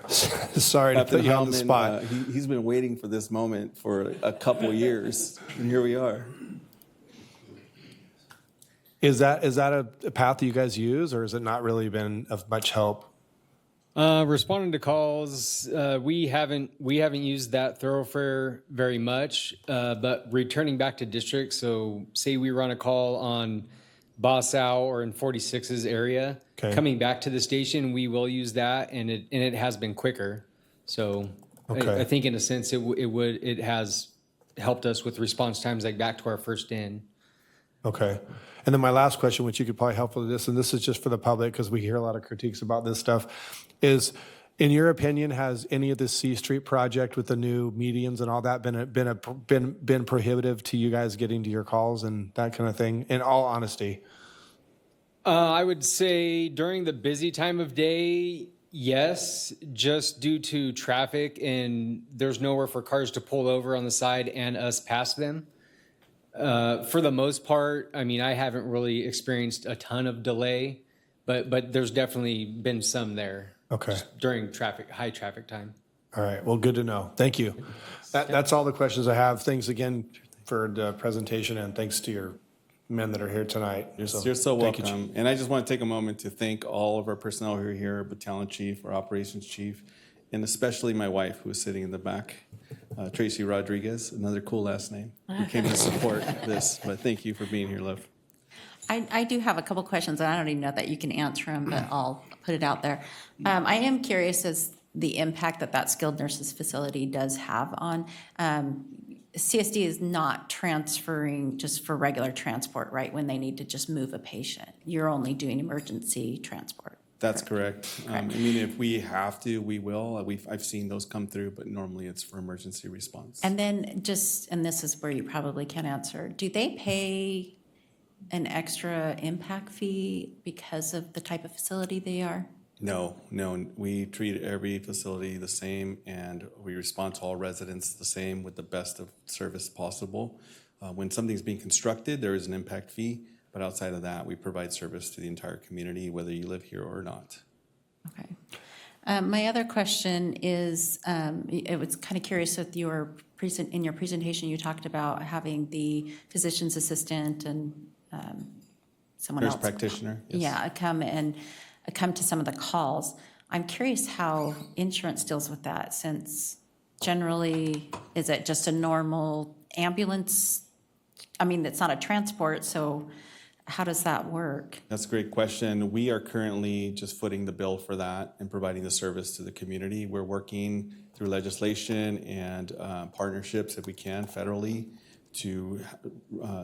Sorry to put you on the spot. He's been waiting for this moment for a couple years, and here we are. Is that a path that you guys use, or has it not really been of much help? Responding to calls, we haven't used that thoroughfare very much, but returning back to district, so say we run a call on Bossau or in 46's area, Okay. coming back to the station, we will use that, and it has been quicker. So Okay. I think in a sense it has helped us with response times, like back to our first in. Okay. And then my last question, which you could probably help with this, and this is just for the public because we hear a lot of critiques about this stuff, is, in your opinion, has any of this C Street project with the new medians and all that been prohibitive to you guys getting to your calls and that kind of thing? In all honesty, I would say during the busy time of day, yes, just due to traffic and there's nowhere for cars to pull over on the side and us past them. For the most part, I mean, I haven't really experienced a ton of delay, but there's definitely been some there. Okay. During high traffic time. All right. Well, good to know. Thank you. That's all the questions I have. Thanks again for the presentation, and thanks to your men that are here tonight. You're so thank you, welcome. And I just want to take a moment to thank all of our personnel who are here, our battalion chief, our operations chief, and especially my wife, who is sitting in the back, Tracy Rodriguez, another cool last name, who came to support this. But thank you for being here, love. I do have a couple questions, and I don't even know that you can answer them, but I'll put it out there. I am curious as the impact that skilled nurses facility does have on, CSD is not transferring just for regular transport, right, when they need to just move a patient. You're only doing emergency transport. That's correct. I mean, if we have to, we will. I've seen those come through, but normally it's for emergency response. And then and this is where you probably can answer, do they pay an extra impact fee because of the type of facility they are? No, we treat every facility the same, and we respond to all residents the same with the best of service possible. When something's being constructed, there is an impact fee, but outside of that, we provide service to the entire community, whether you live here or not. Okay. My other question is, I was kind of curious with in your presentation, you talked about having the physician's assistant and someone Nurse else. practitioner. Yes. Yeah, come to some of the calls. I'm curious how insurance deals with that, since generally, is it just a normal ambulance? I mean, it's not a transport, so how does that work? That's a great question. We are currently just footing the bill for that and providing the service to the community. We're working through legislation and partnerships, if we can, federally, to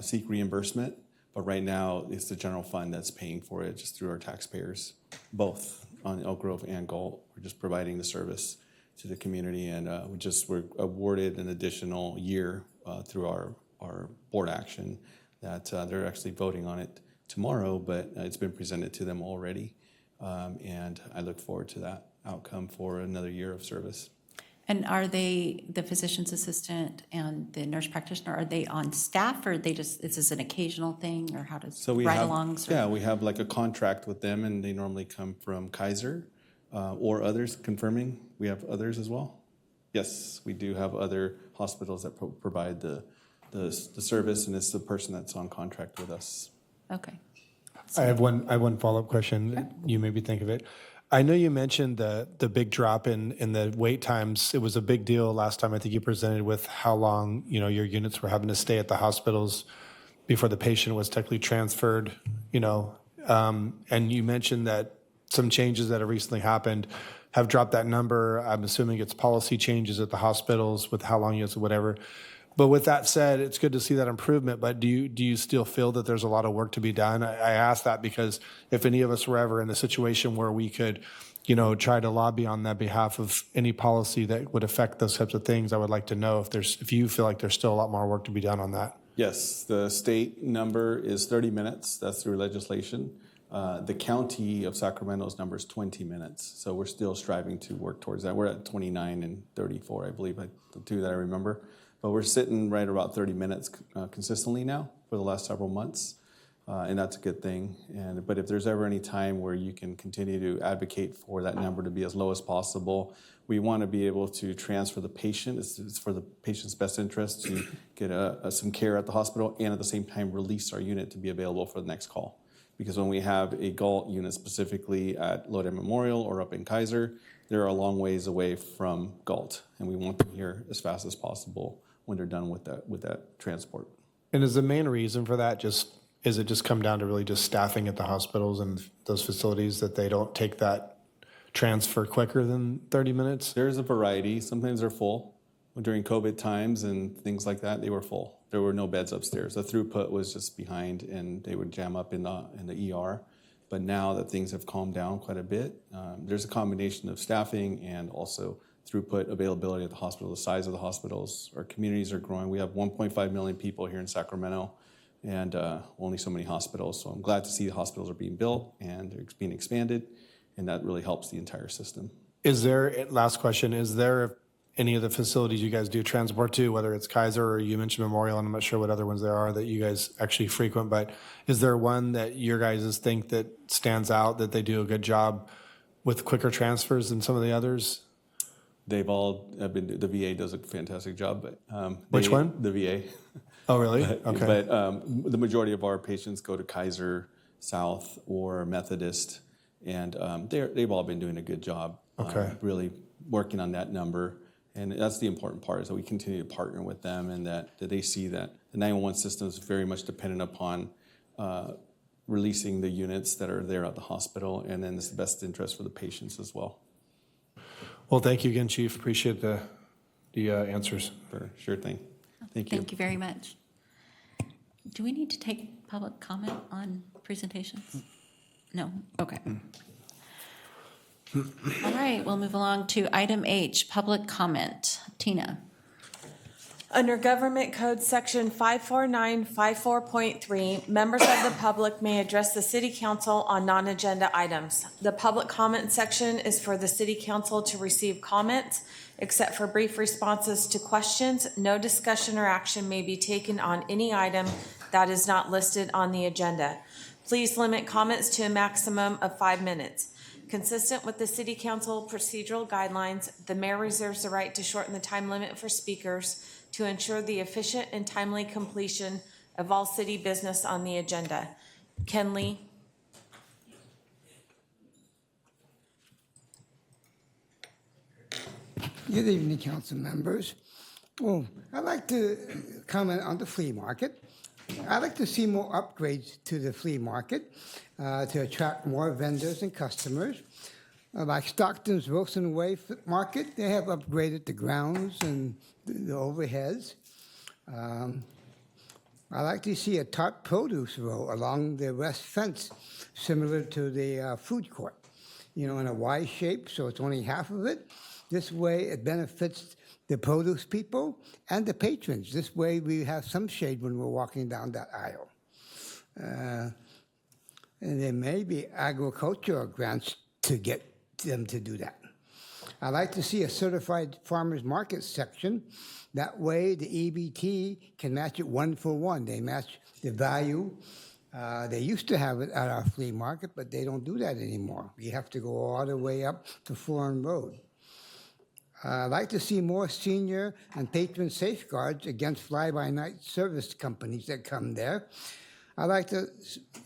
seek reimbursement. But right now, it's the general fund that's paying for it, just through our taxpayers, both on Elk Grove and Galt. We're just providing the service to the community, and we're awarded an additional year through our board action that they're actually voting on it tomorrow, but it's been presented to them already. And I look forward to that outcome for another year of service. And are they, the physician's assistant and the nurse practitioner, are they on staff, or are they just, is this an occasional thing, or how does So we have, ride-alongs? Or- yeah, we have like a contract with them, and they normally come from Kaiser or others. Confirming, we have others as well. Yes, we do have other hospitals that provide the service, and it's the person that's on contract with us. Okay. I have one follow-up question. You maybe think of it. I know you mentioned the big drop in the wait times. It was a big deal last time. I think you presented with how long, your units were having to stay at the hospitals before the patient was technically transferred, and you mentioned that some changes that have recently happened have dropped that number. I'm assuming it's policy changes at the hospitals with how long units or whatever. But with that said, it's good to see that improvement, but do you still feel that there's a lot of work to be done? I ask that because if any of us were ever in a situation where we could, try to lobby on that behalf of any policy that would affect those types of things, I would like to know if you feel like there's still a lot more work to be done on that. Yes, the state number is 30 minutes. That's through legislation. The county of Sacramento's number is 20 minutes. So we're still striving to work towards that. We're at 29 and 34, I believe, the two that I remember. But we're sitting right about 30 minutes consistently now for the last several months, and that's a good thing. But if there's ever any time where you can continue to advocate for that number to be as low as possible, we want to be able to transfer the patient. It's for the patient's best interest to get some care at the hospital, and at the same time release our unit to be available for the next call. Because when we have a Galt unit specifically at Lodi Memorial or up in Kaiser, they're a long ways away from Galt, and we want them here as fast as possible when they're done with that transport. And is the main reason for that is it just come down to really just staffing at the hospitals and those facilities that they don't take that transfer quicker than 30 minutes? There's a variety. Sometimes they're full. During COVID times and things like that, they were full. There were no beds upstairs. The throughput was just behind, and they would jam up in the ER. But now that things have calmed down quite a bit, there's a combination of staffing and also throughput, availability at the hospital, the size of the hospitals. Our communities are growing. We have 1.5 million people here in Sacramento, and only so many hospitals. So I'm glad to see the hospitals are being built and they're being expanded, and that really helps the entire system. Last question, is there any of the facilities you guys do transport to, whether it's Kaiser or you mentioned Memorial, and I'm not sure what other ones there are that you guys actually frequent, but is there one that your guys think that stands out, that they do a good job with quicker transfers than some of the others? They've all been, the VA does a fantastic job. But Which one? The VA. Oh, really? Okay. But the majority of our patients go to Kaiser, South, or Methodist, and they've all been doing a good job. Really working on that number. And that's the important part, is that we continue to partner with them, and that they see that the 911 system is very much dependent upon releasing the units that are there at the hospital, and then it's the best interest for the patients as well. Well, thank you again, Chief. Appreciate the answers. Sure thing. Thank you. Thank you very much. Do we need to take public comment on presentations? No? Okay. All right, we'll move along to item H, public comment. Tina. Under Government Code Section 54954.3, members of the public may address the City Council on non-agenda items. The public comment section is for the City Council to receive comments. Except for brief responses to questions, no discussion or action may be taken on any item that is not listed on the agenda. Please limit comments to a maximum of 5 minutes. Consistent with the City Council procedural guidelines, the mayor reserves the right to shorten the time limit for speakers to ensure the efficient and timely completion of all city business on the agenda. Ken Lee. Good evening, council members. Well, I'd like to comment on the flea market. I'd like to see more upgrades to the flea market to attract more vendors and customers. Like Stockton's Wilson Way Market, they have upgraded the grounds and the overheads. I'd like to see a top produce row along the west fence, similar to the food court, in a Y shape, so it's only half of it. This way, it benefits the produce people and the patrons. This way, we have some shade when we're walking down that aisle. And there may be agricultural grants to get them to do that. I'd like to see a certified farmers market section. That way, the EBT can match it 1-for-1. They match the value. They used to have it at our flea market, but they don't do that anymore. You have to go all the way up to Foreign Road. I'd like to see more senior and patron safeguards against fly-by-night service companies that come there. I'd like to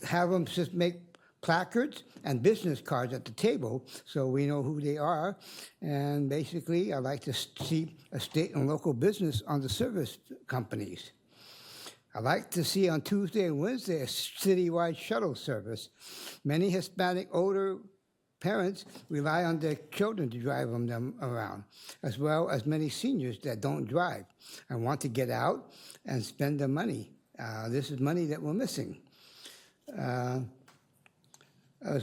have them just make placards and business cards at the table so we know who they are. And basically, I'd like to see a state and local business on the service companies. I'd like to see on Tuesday and Wednesday a citywide shuttle service. Many Hispanic older parents rely on their children to drive them around, as well as many seniors that don't drive and want to get out and spend their money. This is money that we're missing. As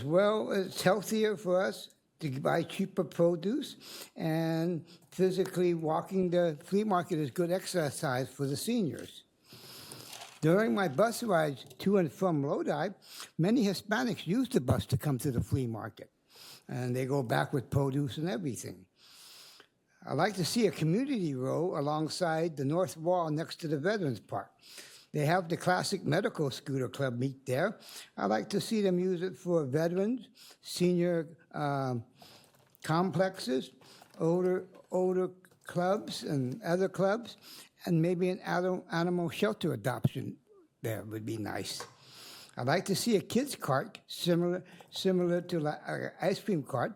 well, it's healthier for us to buy cheaper produce, and physically walking the flea market is good exercise for the seniors. During my bus rides to and from Lodi, many Hispanics use the bus to come to the flea market, and they go back with produce and everything. I'd like to see a community row alongside the north wall next to the Veterans Park. They have the classic medical scooter club meet there. I'd like to see them use it for veterans, senior complexes, older clubs and other clubs, and maybe an animal shelter adoption there would be nice. I'd like to see a kids cart similar to an ice cream cart,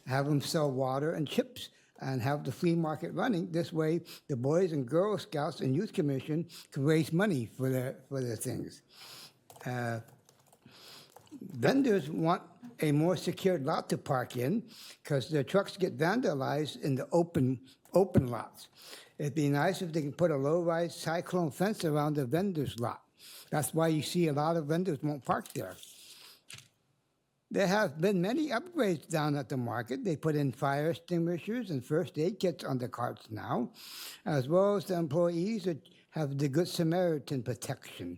have them sell water and chips and have the flea market running. This way, the Boys and Girl Scouts and Youth Commission can raise money for their things. Vendors want a more secured lot to park in because their trucks get vandalized in the open lots. It'd be nice if they can put a low-rise cyclone fence around the vendor's lot. That's why you see a lot of vendors won't park there. There have been many upgrades down at the market. They put in fire extinguishers and first aid kits on the carts now, as well as the employees that have the Good Samaritan protection.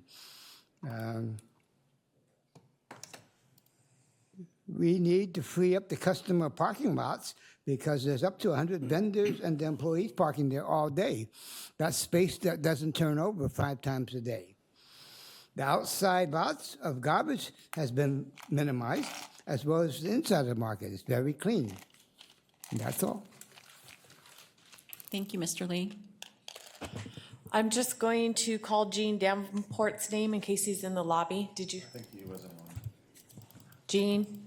We need to free up the customer parking lots because there's up to 100 vendors and the employees parking there all day. That's space that doesn't turn over 5 times a day. The outside lots of garbage has been minimized, as well as the inside of the market. It's very clean. And that's all. Thank you, Mr. Lee. I'm just going to call Gene Davenport's name in case he's in the lobby. Did you? I think he wasn't on. Gene?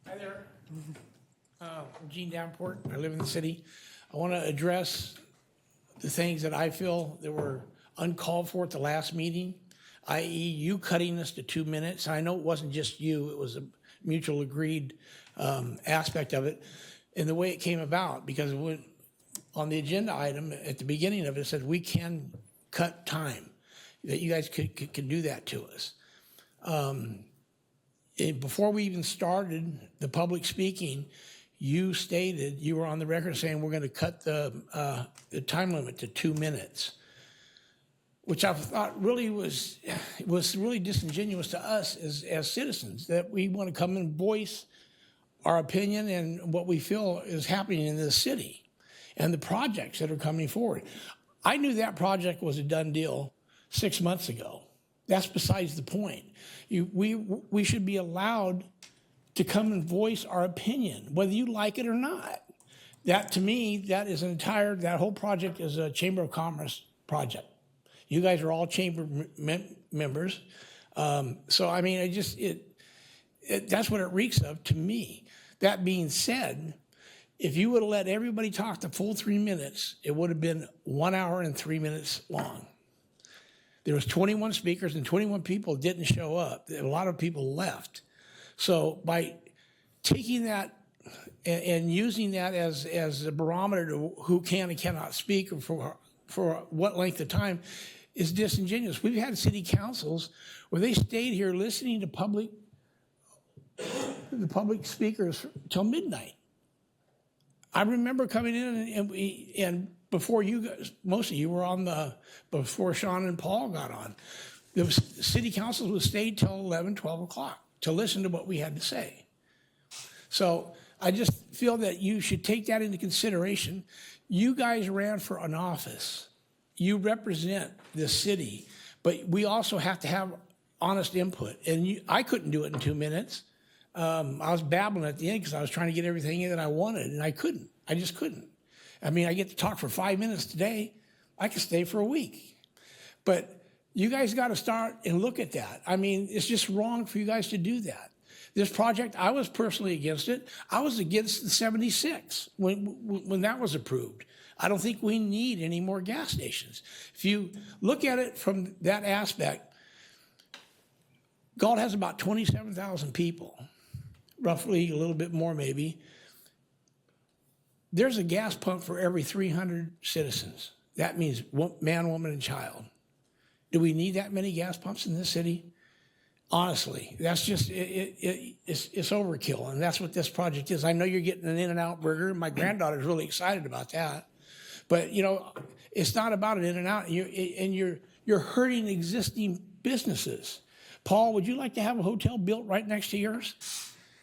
Hi there. I'm Gene Davenport. I live in the city. I want to address the things that I feel that were uncalled for at the last meeting, i.e. you cutting us to 2 minutes. I know it wasn't just you. It was a mutual agreed aspect of it and the way it came about, because on the agenda item at the beginning of it, it said we can cut time, that you guys can do that to us. Before we even started the public speaking, you stated, you were on the record saying we're going to cut the time limit to 2 minutes, which I thought really was really disingenuous to us as citizens, that we want to come and voice our opinion and what we feel is happening in this city and the projects that are coming forward. I knew that project was a done deal 6 months ago. That's besides the point. We should be allowed to come and voice our opinion, whether you like it or not. That, to me, that whole project is a Chamber of Commerce project. You guys are all chamber members. So, I mean, that's what it reeks of to me. That being said, if you would have let everybody talk the full 3 minutes, it would have been 1 hour and 3 minutes long. There was 21 speakers and 21 people didn't show up. A lot of people left. So by taking that and using that as a barometer to who can and cannot speak or for what length of time is disingenuous. We've had city councils where they stayed here listening to the public speakers till midnight. I remember coming in and before you guys, most of you were on before Sean and Paul got on, the city councils would stay till 11, 12 o'clock to listen to what we had to say. So I just feel that you should take that into consideration. You guys ran for an office. You represent the city, but we also have to have honest input. And I couldn't do it in 2 minutes. I was babbling at the end because I was trying to get everything in that I wanted, and I couldn't. I just couldn't. I mean, I get to talk for 5 minutes today. I could stay for a week. But you guys got to start and look at that. I mean, it's just wrong for you guys to do that. This project, I was personally against it. I was against the 76 when that was approved. I don't think we need any more gas stations. If you look at it from that aspect, Galt has about 27,000 people, roughly a little bit more maybe. There's a gas pump for every 300 citizens. That means man, woman, and child. Do we need that many gas pumps in this city? Honestly, that's just, it's overkill, and that's what this project is. I know you're getting an In-N-Out burger. My granddaughter's really excited about that. But, you know, it's not about an In-N-Out, and you're hurting existing businesses. Paul, would you like to have a hotel built right next to yours?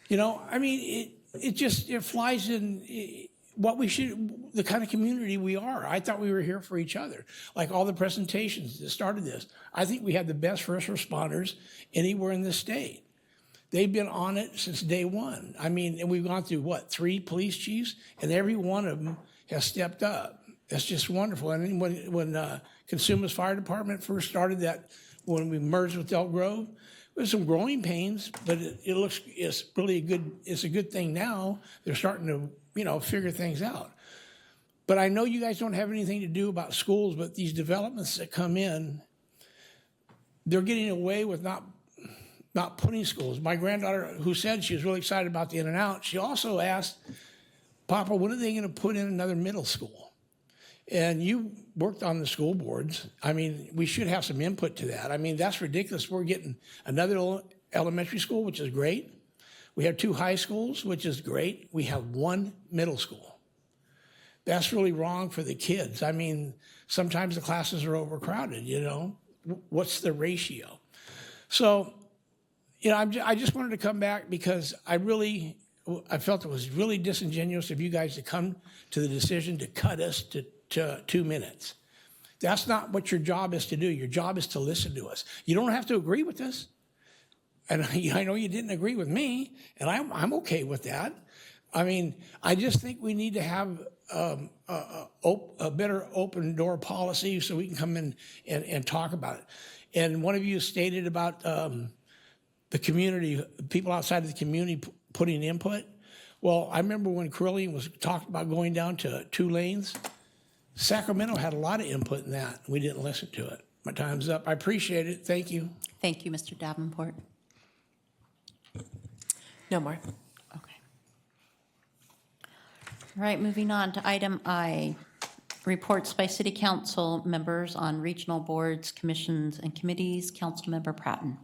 You know, I mean, it flies in what we should, the kind of community we are. I thought we were here for each other. Like all the presentations that started this, I think we have the best first responders anywhere in this state. They've been on it since day one. I mean, and we've gone through, 3 police chiefs, and every one of them has stepped up. That's just wonderful. And when Consumers Fire Department first started that, when we merged with Elk Grove, there's some growing pains, but it's really a good thing now. They're starting to, figure things out. But I know you guys don't have anything to do about schools, but these developments that come in, they're getting away with not putting schools. My granddaughter, who said she was really excited about the In-N-Out, she also asked, Papa, when are they going to put in another middle school? And you worked on the school boards. I mean, we should have some input to that. I mean, that's ridiculous. We're getting another elementary school, which is great. We have 2 high schools, which is great. We have 1 middle school. That's really wrong for the kids. I mean, sometimes the classes are overcrowded, What's the ratio? So, I just wanted to come back because I felt it was really disingenuous of you guys to come to the decision to cut us to 2 minutes. That's not what your job is to do. Your job is to listen to us. You don't have to agree with us. And I know you didn't agree with me, and I'm okay with that. I mean, I just think we need to have a better open door policy so we can come in and talk about it. And one of you stated about the community, people outside of the community putting input. Well, I remember when Carillion was talking about going down to 2 lanes. Sacramento had a lot of input in that. We didn't listen to it. My time's up. I appreciate it. Thank you. Thank you, Mr. Davenport. No more. Okay. All right, moving on to item I, reports by city council members on regional boards, commissions, and committees. Councilmember Pratton.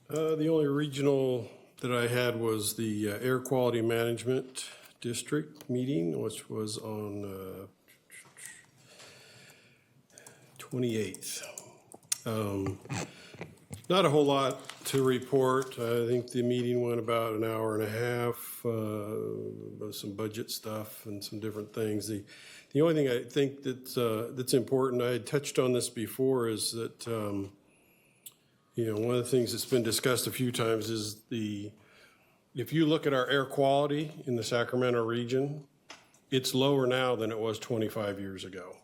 The only regional that I had was the Air Quality Management District meeting, which was on 28th. Not a whole lot to report. I think the meeting went about an hour and a half, some budget stuff and some different things. The only thing I think that's important, I had touched on this before, is that One of the things that's been discussed a few times is if you look at our air quality in the Sacramento region, it's lower now than it was 25 years ago.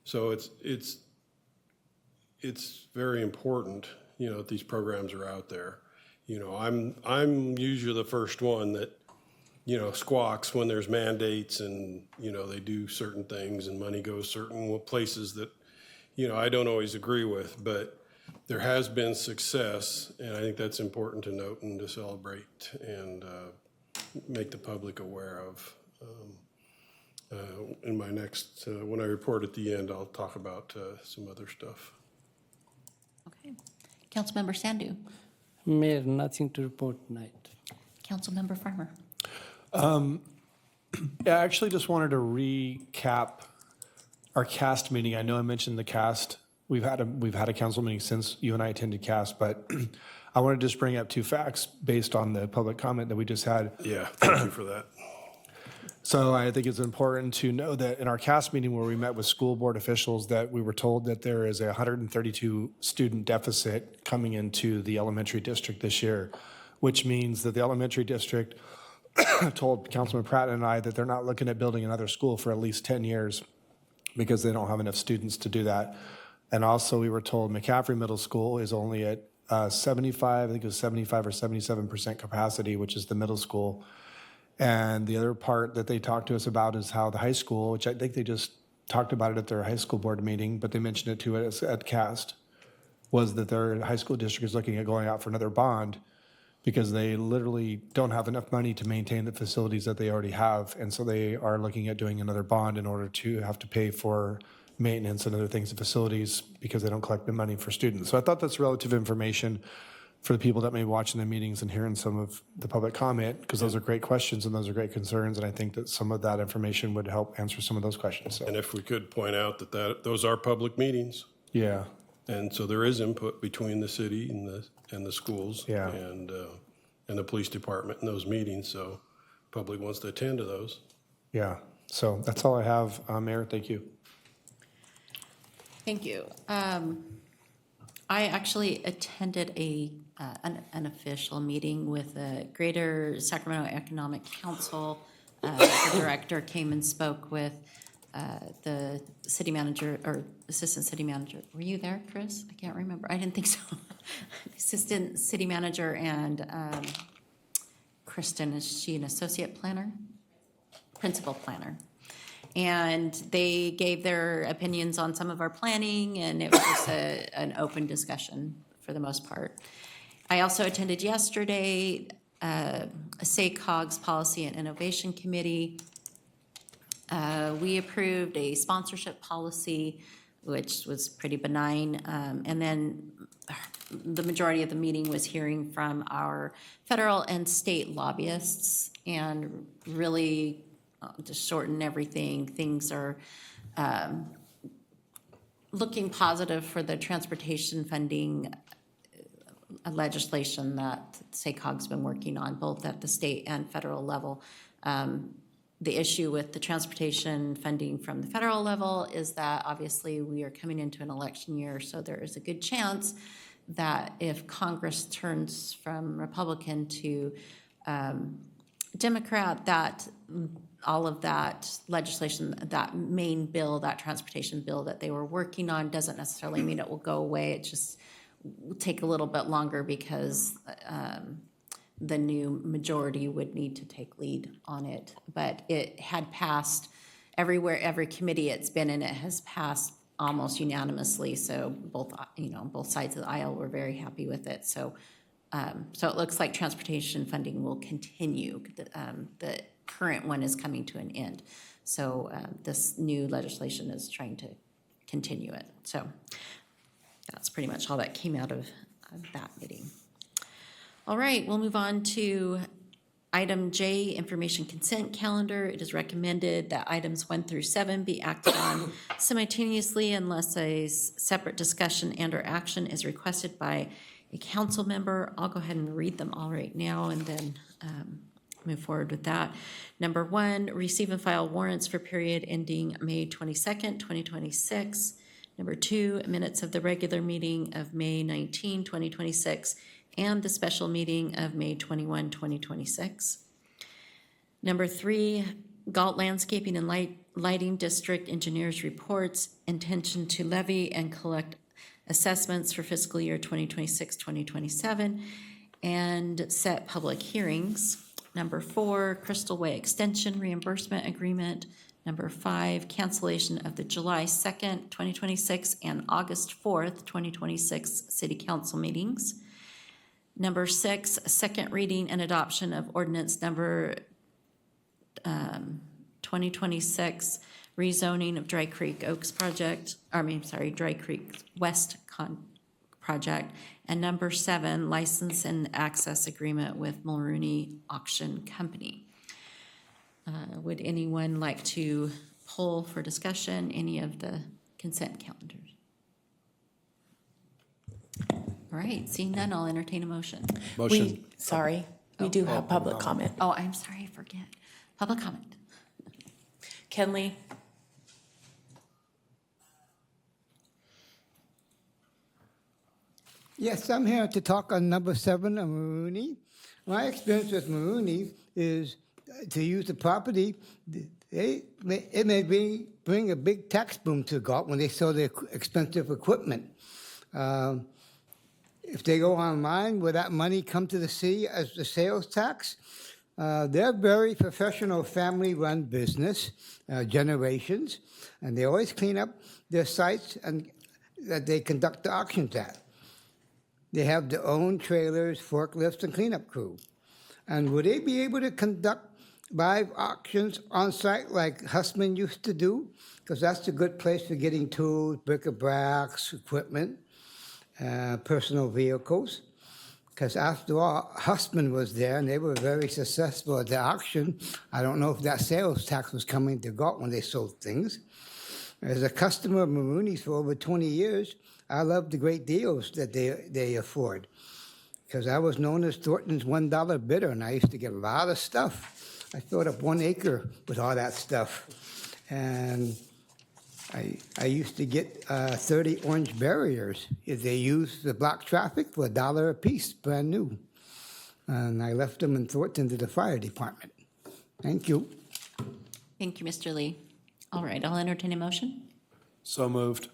So it's very important, that these programs are out there. I'm usually the first one that, squawks when there's mandates and, they do certain things and money goes certain places that, I don't always agree with, but there has been success, and I think that's important to note and to celebrate and make the public aware of. In my next, when I report at the end, I'll talk about some other stuff. Okay. Councilmember Sandu. Mayor, nothing to report tonight. Councilmember Farmer. Yeah, I actually just wanted to recap our CAST meeting. I know I mentioned the CAST. We've had a council meeting since you and I attended CAST, but I want to just bring up two facts based on the public comment that we just had. Yeah, thank you for that. So I think it's important to know that in our CAST meeting where we met with school board officials, that we were told that there is a 132 student deficit coming into the elementary district this year, which means that the elementary district told Councilman Pratt and I that they're not looking at building another school for at least 10 years because they don't have enough students to do that. And also we were told McCaffrey Middle School is only at 75, I think it was 75 or 77% capacity, which is the middle school. And the other part that they talked to us about is how the high school, which I think they just talked about it at their high school board meeting, but they mentioned it to us at CAST, was that their high school district is looking at going out for another bond because they literally don't have enough money to maintain the facilities that they already have. And so they are looking at doing another bond in order to have to pay for maintenance and other things at facilities because they don't collect the money for students. So I thought that's relative information for the people that may be watching the meetings and hearing some of the public comment, because those are great questions and those are great concerns. And I think that some of that information would help answer some of those questions. So. And if we could point out that those are public meetings. Yeah. And so there is input between the city and the schools. Yeah. And the police department in those meetings. So public wants to attend to those. Yeah. So that's all I have, Mayor. Thank you. Thank you. I actually attended an official meeting with the Greater Sacramento Economic Council. The director came and spoke with the city manager or assistant city manager. Were you there, Chris? I can't remember. I didn't think so. Assistant city manager and Kristen, is she an associate planner? Principal planner. And they gave their opinions on some of our planning, and it was just an open discussion for the most part. I also attended yesterday a SACOG's Policy and Innovation Committee. We approved a sponsorship policy, which was pretty benign. And then the majority of the meeting was hearing from our federal and state lobbyists, and really to shorten everything, things are looking positive for the transportation funding legislation that SACOG's been working on, both at the state and federal level. The issue with the transportation funding from the federal level is that obviously we are coming into an election year, so there is a good chance that if Congress turns from Republican to Democrat, that all of that legislation, that main bill, that transportation bill that they were working on doesn't necessarily mean it will go away. It just will take a little bit longer because the new majority would need to take lead on it. But it had passed everywhere, every committee it's been in, it has passed almost unanimously. So both sides of the aisle were very happy with it. So it looks like transportation funding will continue. The current one is coming to an end. So this new legislation is trying to continue it. So that's pretty much all that came out of that meeting. All right, we'll move on to item J, information consent calendar. It is recommended that items 1 through 7 be acted on simultaneously unless a separate discussion and or action is requested by a council member. I'll go ahead and read them all right now and then move forward with that. Number 1, receive and file warrants for period ending May 22nd, 2026. Number 2, minutes of the regular meeting of May 19, 2026, and the special meeting of May 21, 2026. Number 3, Galt Landscaping and Lighting District Engineers Reports, intention to levy and collect assessments for fiscal year 2026, 2027, and set public hearings. Number 4, Crystal Way Extension Reimbursement Agreement. Number 5, cancellation of the July 2nd, 2026 and August 4th, 2026 City Council meetings. Number 6, second reading and adoption of ordinance number 2026 rezoning of Dry Creek Oaks project, Dry Creek West project. And number 7, license and access agreement with Mulrooney Auction Company. Would anyone like to poll for discussion any of the consent calendars? All right, seeing none, I'll entertain a motion. We do have public comment. Oh, I'm sorry, I forget. Public comment. Kenley? Yes, I'm here to talk on number 7 of Marooney. My experience with Marooney is to use the property, it may bring a big tax boom to Galt when they sell their expensive equipment. If they go online, will that money come to the city as the sales tax? They're very professional, family-run business, generations, and they always clean up their sites and that they conduct the auctions at. They have their own trailers, forklifts, and cleanup crew. And would they be able to conduct live auctions on site like Hussman used to do? Because that's a good place for getting tools, bric-a-brac, equipment, personal vehicles. Because after all, Hussman was there and they were very successful at the auction. I don't know if that sales tax was coming to Galt when they sold things. As a customer of Marooney's for over 20 years, I love the great deals that they afford. Because I was known as Thornton's $1 bidder, and I used to get a lot of stuff. I filled up 1 acre with all that stuff. And I used to get 30 orange barriers. They used the block traffic for $1 a piece, brand new. And I left them in Thornton to the fire department. Thank you. Thank you, Mr. Lee. All right, I'll entertain a motion. So moved.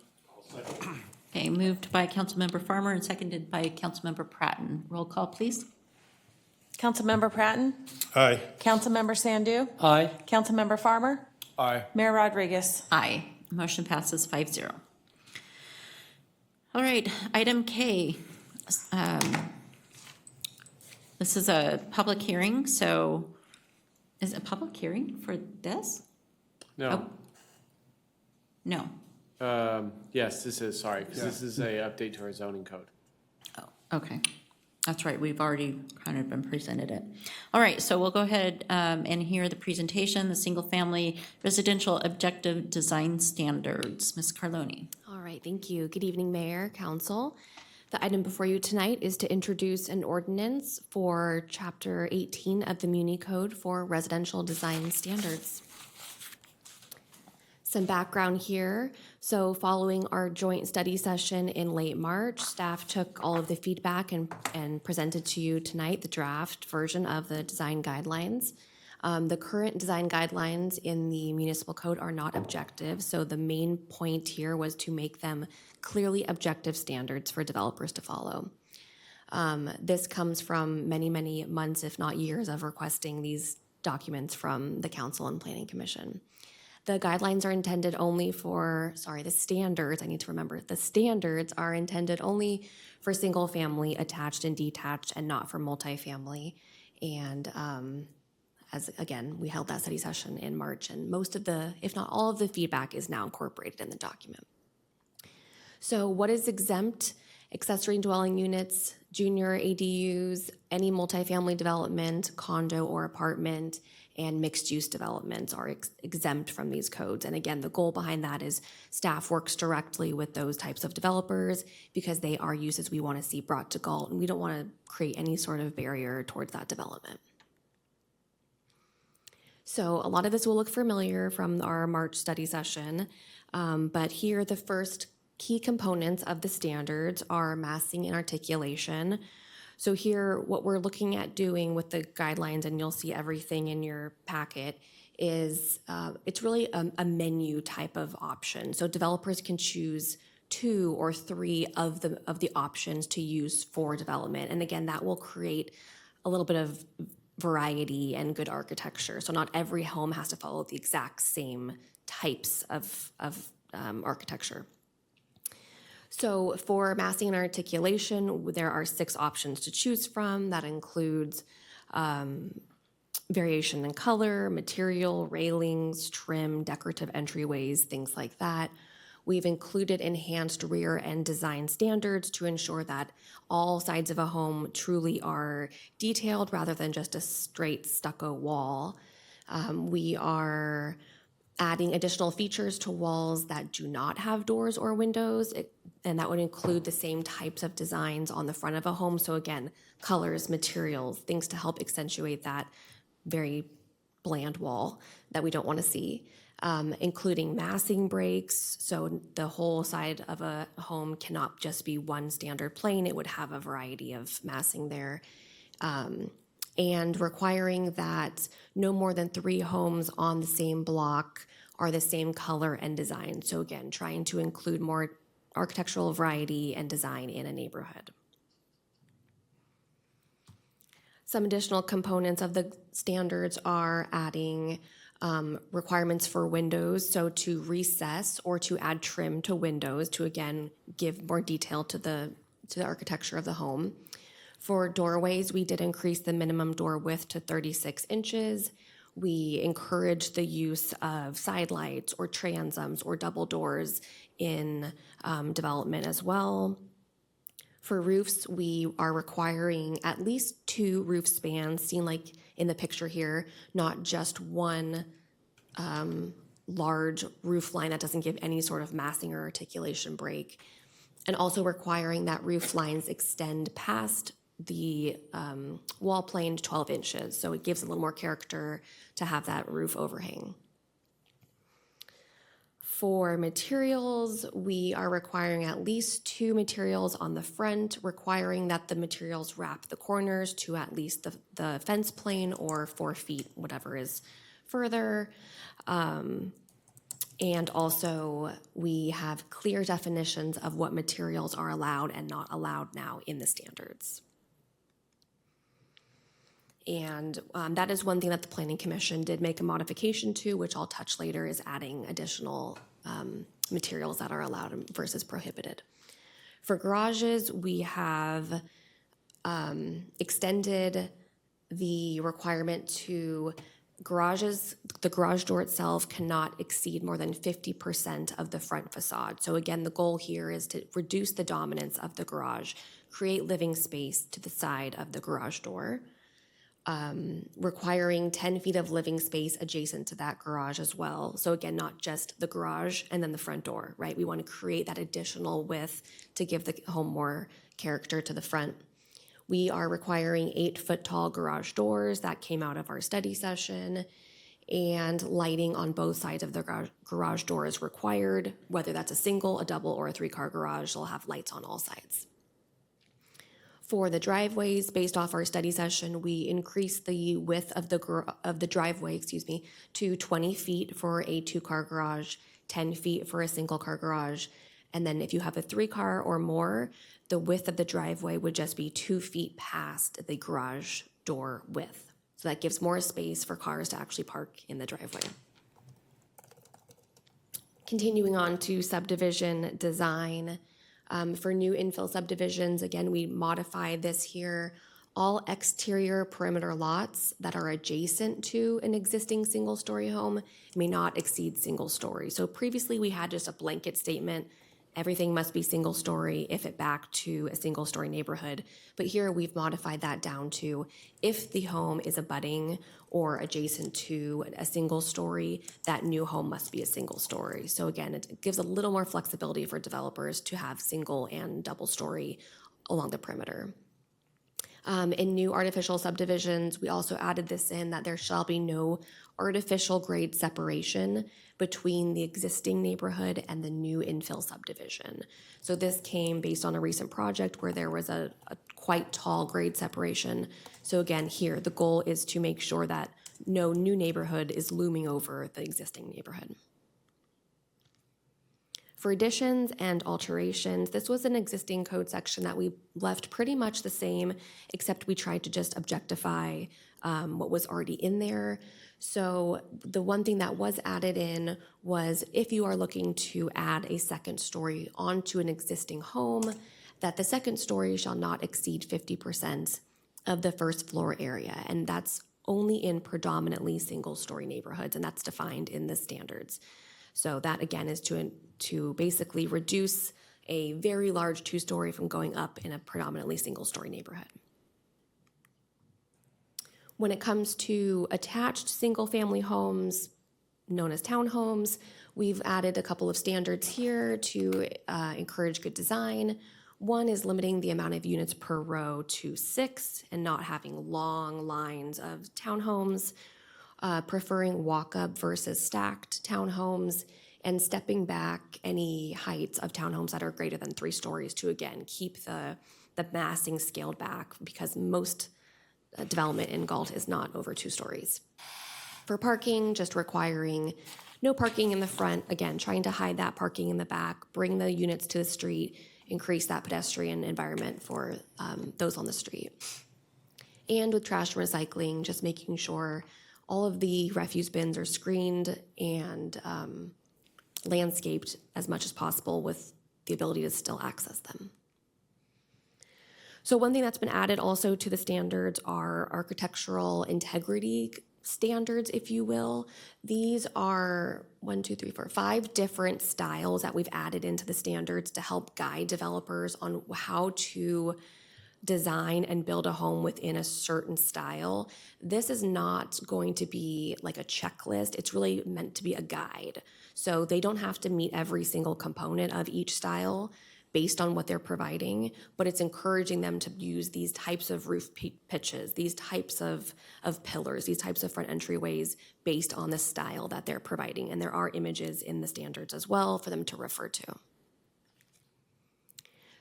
Okay, moved by Councilmember Farmer and seconded by Councilmember Pratton. Roll call, please. Councilmember Pratton? Aye. Councilmember Sandu? Aye. Councilmember Farmer? Aye. Mayor Rodriguez? Aye. Motion passes 5-0. All right, item K. This is a public hearing, so is it a public hearing for this? No. Oh. No. Yes, this is, sorry, because this is a update to our zoning code. Oh, okay. That's right, we've already kind of been presented it. All right, so we'll go ahead and hear the presentation, the single-family residential objective design standards. Ms. Carloni. All right, thank you. Good evening, Mayor, Council. The item before you tonight is to introduce an ordinance for Chapter 18 of the Muni Code for residential design standards. Some background here. So following our joint study session in late March, staff took all of the feedback and presented to you tonight the draft version of the design guidelines. The current design guidelines in the municipal code are not objective, so the main point here was to make them clearly objective standards for developers to follow. This comes from many, many months, if not years, of requesting these documents from the Council and Planning Commission. The guidelines are intended only for, the standards, I need to remember, the standards are intended only for single family, attached and detached, and not for multifamily. And as again, we held that study session in March, and most of the, if not all of the feedback is now incorporated in the document. So what is exempt? Accessory dwelling units, junior ADUs, any multifamily development, condo or apartment, and mixed-use developments are exempt from these codes. And again, the goal behind that is staff works directly with those types of developers because they are uses we want to see brought to Galt, and we don't want to create any sort of barrier towards that development. So a lot of this will look familiar from our March study session, but here the first key components of the standards are massing and articulation. So here, what we're looking at doing with the guidelines, and you'll see everything in your packet, is it's really a menu type of option. So developers can choose 2 or 3 of the options to use for development. And again, that will create a little bit of variety and good architecture. So not every home has to follow the exact same types of architecture. So for massing and articulation, there are 6 options to choose from. That includes variation in color, material, railings, trim, decorative entryways, things like that. We've included enhanced rear end design standards to ensure that all sides of a home truly are detailed rather than just a straight stucco wall. We are adding additional features to walls that do not have doors or windows, and that would include the same types of designs on the front of a home. So again, colors, materials, things to help accentuate that very bland wall that we don't want to see. Including massing breaks, so the whole side of a home cannot just be one standard plane, it would have a variety of massing there. And requiring that no more than 3 homes on the same block are the same color and design. So again, trying to include more architectural variety and design in a neighborhood. Some additional components of the standards are adding requirements for windows, so to recess or to add trim to windows to again give more detail to the architecture of the home. For doorways, we did increase the minimum door width to 36 inches. We encourage the use of side lights or transoms or double doors in development as well. For roofs, we are requiring at least 2 roof spans, seen like in the picture here, not just one large roof line that doesn't give any sort of massing or articulation break. And also requiring that roof lines extend past the wall plane to 12 inches. So it gives a little more character to have that roof overhang. For materials, we are requiring at least 2 materials on the front, requiring that the materials wrap the corners to at least the fence plane or 4 feet, whatever is further. And also, we have clear definitions of what materials are allowed and not allowed now in the standards. And that is one thing that the Planning Commission did make a modification to, which I'll touch later, is adding additional materials that are allowed versus prohibited. For garages, we have extended the requirement to garages. The garage door itself cannot exceed more than 50% of the front facade. So again, the goal here is to reduce the dominance of the garage, create living space to the side of the garage door. Requiring 10 feet of living space adjacent to that garage as well. So again, not just the garage and then the front door, right? We want to create that additional width to give the home more character to the front. We are requiring 8-foot tall garage doors. That came out of our study session. And lighting on both sides of the garage door is required, whether that's a single, a double, or a 3-car garage, they'll have lights on all sides. For the driveways, based off our study session, we increased the width of the driveway, to 20 feet for a 2-car garage, 10 feet for a single-car garage. And then if you have a 3-car or more, the width of the driveway would just be 2 feet past the garage door width. So that gives more space for cars to actually park in the driveway. Continuing on to subdivision design. For new infill subdivisions, again, we modify this here. All exterior perimeter lots that are adjacent to an existing single-story home may not exceed single story. So previously we had just a blanket statement, everything must be single story if it backed to a single story neighborhood. But here we've modified that down to if the home is abutting or adjacent to a single story, that new home must be a single story. So again, it gives a little more flexibility for developers to have single and double story along the perimeter. In new artificial subdivisions, we also added this in that there shall be no artificial grade separation between the existing neighborhood and the new infill subdivision. So this came based on a recent project where there was a quite tall grade separation. So again, here, the goal is to make sure that no new neighborhood is looming over the existing neighborhood. For additions and alterations, this was an existing code section that we left pretty much the same, except we tried to just objectify what was already in there. So the one thing that was added in was if you are looking to add a second story onto an existing home, that the second story shall not exceed 50% of the first floor area. And that's only in predominantly single-story neighborhoods, and that's defined in the standards. So that, again, is to basically reduce a very large two-story from going up in a predominantly single-story neighborhood. When it comes to attached single-family homes, known as townhomes, we've added a couple of standards here to encourage good design. One is limiting the amount of units per row to 6 and not having long lines of townhomes, preferring walk-up versus stacked townhomes, and stepping back any heights of townhomes that are greater than 3 stories to, again, keep the massing scaled back, because most development in Galt is not over 2 stories. For parking, just requiring no parking in the front, again, trying to hide that parking in the back, bring the units to the street, increase that pedestrian environment for those on the street. And with trash and recycling, just making sure all of the refuse bins are screened and landscaped as much as possible with the ability to still access them. So one thing that's been added also to the standards are architectural integrity standards, if you will. These are 5 different styles that we've added into the standards to help guide developers on how to design and build a home within a certain style. This is not going to be like a checklist. It's really meant to be a guide. So they don't have to meet every single component of each style based on what they're providing, but it's encouraging them to use these types of roof pitches, these types of pillars, these types of front entryways based on the style that they're providing. And there are images in the standards as well for them to refer to.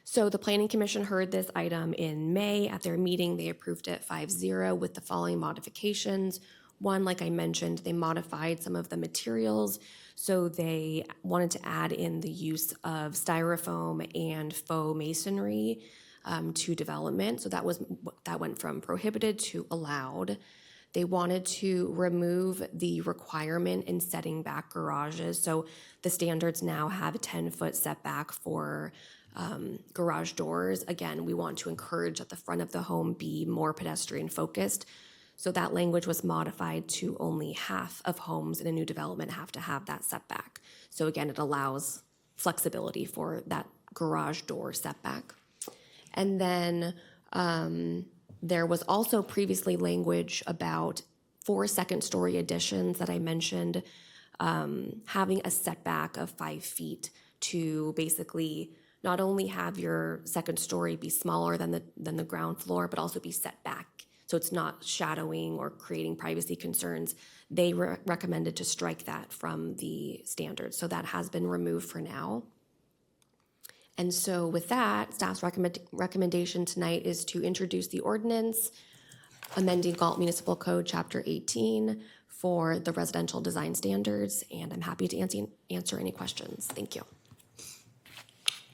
So the Planning Commission heard this item in May at their meeting. They approved it 5-0 with the following modifications. One, like I mentioned, they modified some of the materials. So they wanted to add in the use of styrofoam and faux masonry to development. So that went from prohibited to allowed. They wanted to remove the requirement in setting back garages. So the standards now have a 10-foot setback for garage doors. Again, we want to encourage that the front of the home be more pedestrian focused. So that language was modified to only half of homes in a new development have to have that setback. So again, it allows flexibility for that garage door setback. And then there was also previously language about 4 second-story additions that I mentioned, having a setback of 5 feet to basically not only have your second story be smaller than the ground floor, but also be set back. So it's not shadowing or creating privacy concerns. They recommended to strike that from the standards. So that has been removed for now. And so with that, staff's recommendation tonight is to introduce the ordinance amending Galt Municipal Code Chapter 18 for the residential design standards. And I'm happy to answer any questions. Thank you.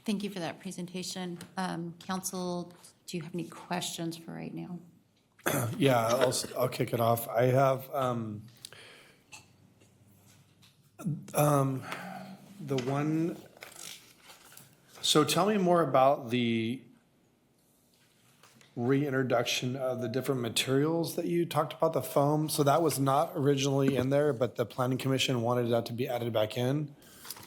Thank you for that presentation. Council, do you have any questions for right now? Yeah, I'll kick it off. I have the one. So tell me more about the reintroduction of the different materials that you talked about, the foam. So that was not originally in there, but the Planning Commission wanted that to be added back in.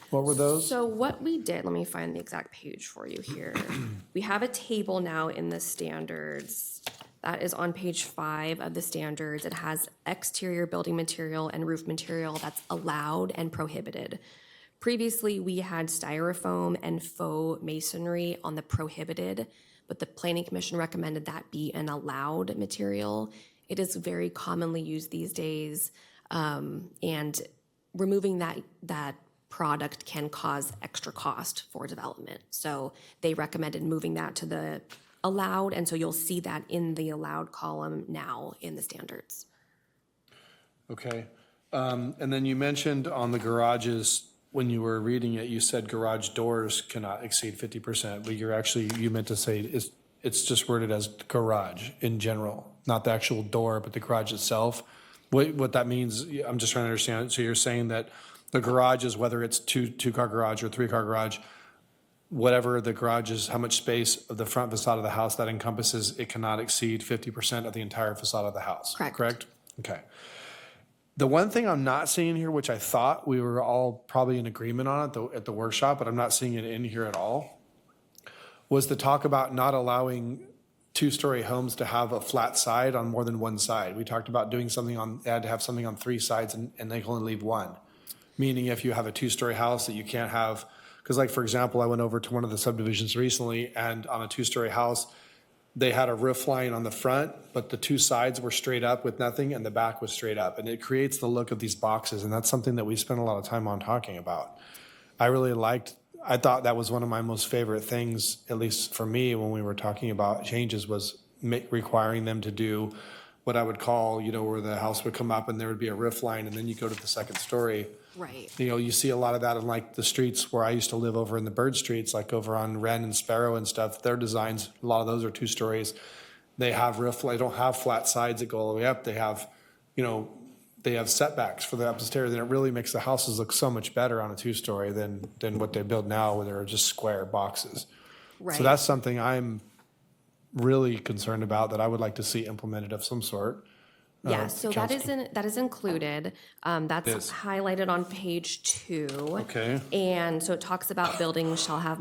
What were those? So what we did, let me find the exact page for you here. We have a table now in the standards. That is on page 5 of the standards. It has exterior building material and roof material that's allowed and prohibited. Previously, we had styrofoam and faux masonry on the prohibited, but the Planning Commission recommended that be an allowed material. It is very commonly used these days, and removing that product can cause extra cost for development. So they recommended moving that to the allowed, and so you'll see that in the allowed column now in the standards. Okay. And then you mentioned on the garages, when you were reading it, you said garage doors cannot exceed 50%, but you meant to say it's just worded as garage in general, not the actual door, but the garage itself. What that means, I'm just trying to understand. So you're saying that the garage is, whether it's two-car garage or three-car garage, whatever the garage is, how much space of the front facade of the house that encompasses, it cannot exceed 50% of the entire facade of the house. Correct? Okay. The one thing I'm not seeing here, which I thought we were all probably in agreement on at the workshop, but I'm not seeing it in here at all, was the talk about not allowing two-story homes to have a flat side on more than one side. We talked about doing something they had to have something on three sides and they can only leave one. Meaning if you have a two-story house that you can't have, because like, for example, I went over to one of the subdivisions recently, and on a two-story house, they had a roof line on the front, but the two sides were straight up with nothing, and the back was straight up. And it creates the look of these boxes, and that's something that we spent a lot of time on talking about. I thought that was one of my most favorite things, at least for me, when we were talking about changes, was requiring them to do what I would call, where the house would come up and there would be a roof line, and then you go to the second story. Right. You see a lot of that in like the streets where I used to live over in the bird streets, like over on Wren and Sparrow and stuff. Their designs, a lot of those are two stories. They have they don't have flat sides that go all the way up. They have, they have setbacks for the upstairs, and it really makes the houses look so much better on a two-story than what they build now, where they're just square boxes. Right. So that's something I'm really concerned about, that I would like to see implemented of some sort. Yeah, so that is included. That's Is. highlighted on page 2. Okay. And so it talks about buildings shall have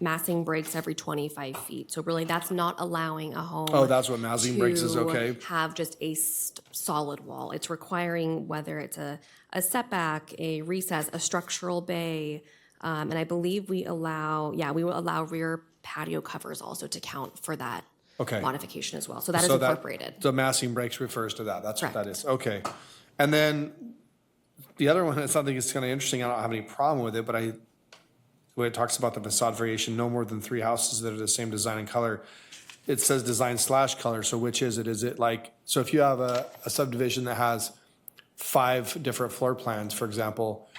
massing breaks every 25 feet. So really, that's not allowing a home. Oh, that's what massing breaks is, okay. Have just a solid wall. It's requiring whether it's a setback, a recess, a structural bay, and I believe we will allow rear patio covers also to count for that. Okay. Modification as well. So that is incorporated. The massing breaks refers to that. That's Correct. what that is. Okay. And then the other one, it's something that's kind of interesting. I don't have any problem with it, but when it talks about the facade variation, no more than 3 houses that are the same design and color, it says design/color. So which is it? Is it so if you have a subdivision that has 5 different floor plans, for example,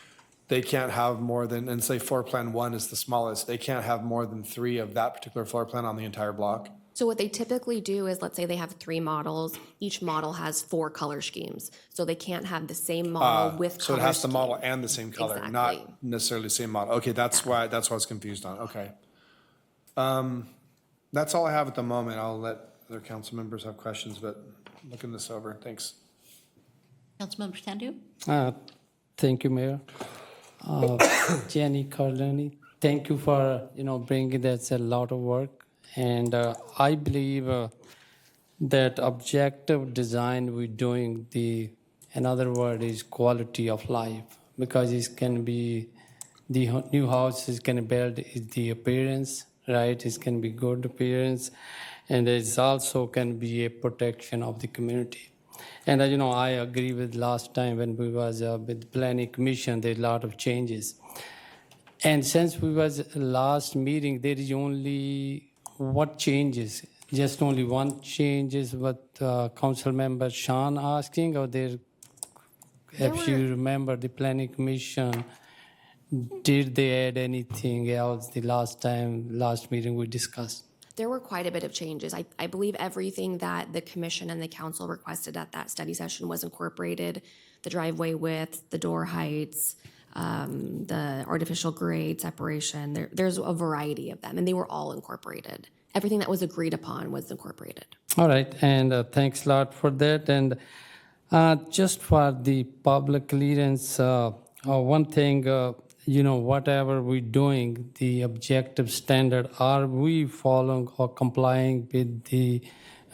they can't have more than, and say floor plan 1 is the smallest, they can't have more than 3 of that particular floor plan on the entire block? So what they typically do is, let's say they have 3 models. Each model has 4 color schemes. So they can't have the same model with So color it has the scheme. model and the same color, Exactly. not necessarily the same model. Okay, that's why I was confused on. Okay. That's all I have at the moment. I'll let other council members have questions, but looking this over. Thanks. Councilmember Sandu? Thank you, Mayor. Jenny Carlini, thank you for, bringing that's a lot of work. And I believe that objective design we're doing, another word is quality of life, because it can be, the new house is going to build is the appearance, right? It's going to be good appearance, and it's also can be a protection of the community. And I agree with last time when we was with the Planning Commission, there's a lot of changes. And since we was last meeting, there is only what changes? Just only one change is what Council Member Sean asking, or if you remember the Planning Commission, did they add anything else the last meeting we discussed? There were quite a bit of changes. I believe everything that the commission and the council requested at that study session was incorporated. The driveway width, the door heights, the artificial grade separation. There's a variety of them, and they were all incorporated. Everything that was agreed upon was incorporated. All right, and thanks a lot for that. And just for the public clearance, one thing, whatever we're doing, the objective standard, are we following or complying with the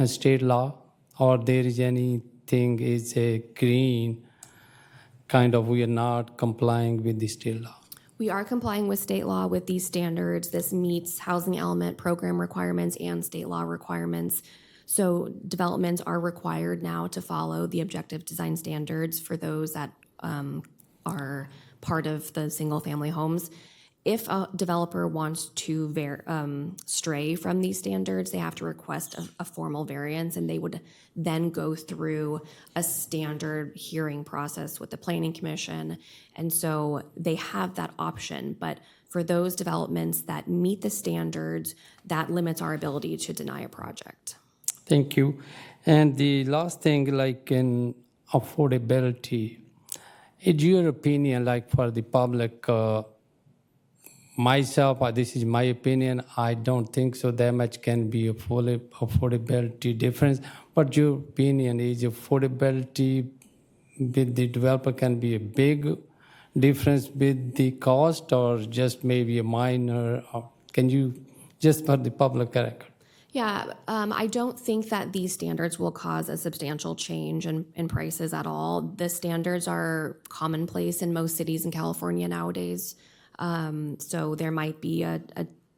state law, or there is anything is a green kind of we are not complying with the state law? We are complying with state law with these standards. This meets housing element program requirements and state law requirements. So developments are required now to follow the objective design standards for those that are part of the single-family homes. If a developer wants to stray from these standards, they have to request a formal variance, and they would then go through a standard hearing process with the Planning Commission. And so they have that option. But for those developments that meet the standards, that limits our ability to deny a project. Thank you. And the last thing, like in affordability, in your opinion, like for the public, myself, this is my opinion, I don't think so that much can be affordability difference. But your opinion is affordability with the developer can be a big difference with the cost or just maybe a minor, can you, just for the public record? Yeah, I don't think that these standards will cause a substantial change in prices at all. The standards are commonplace in most cities in California nowadays. So there might be a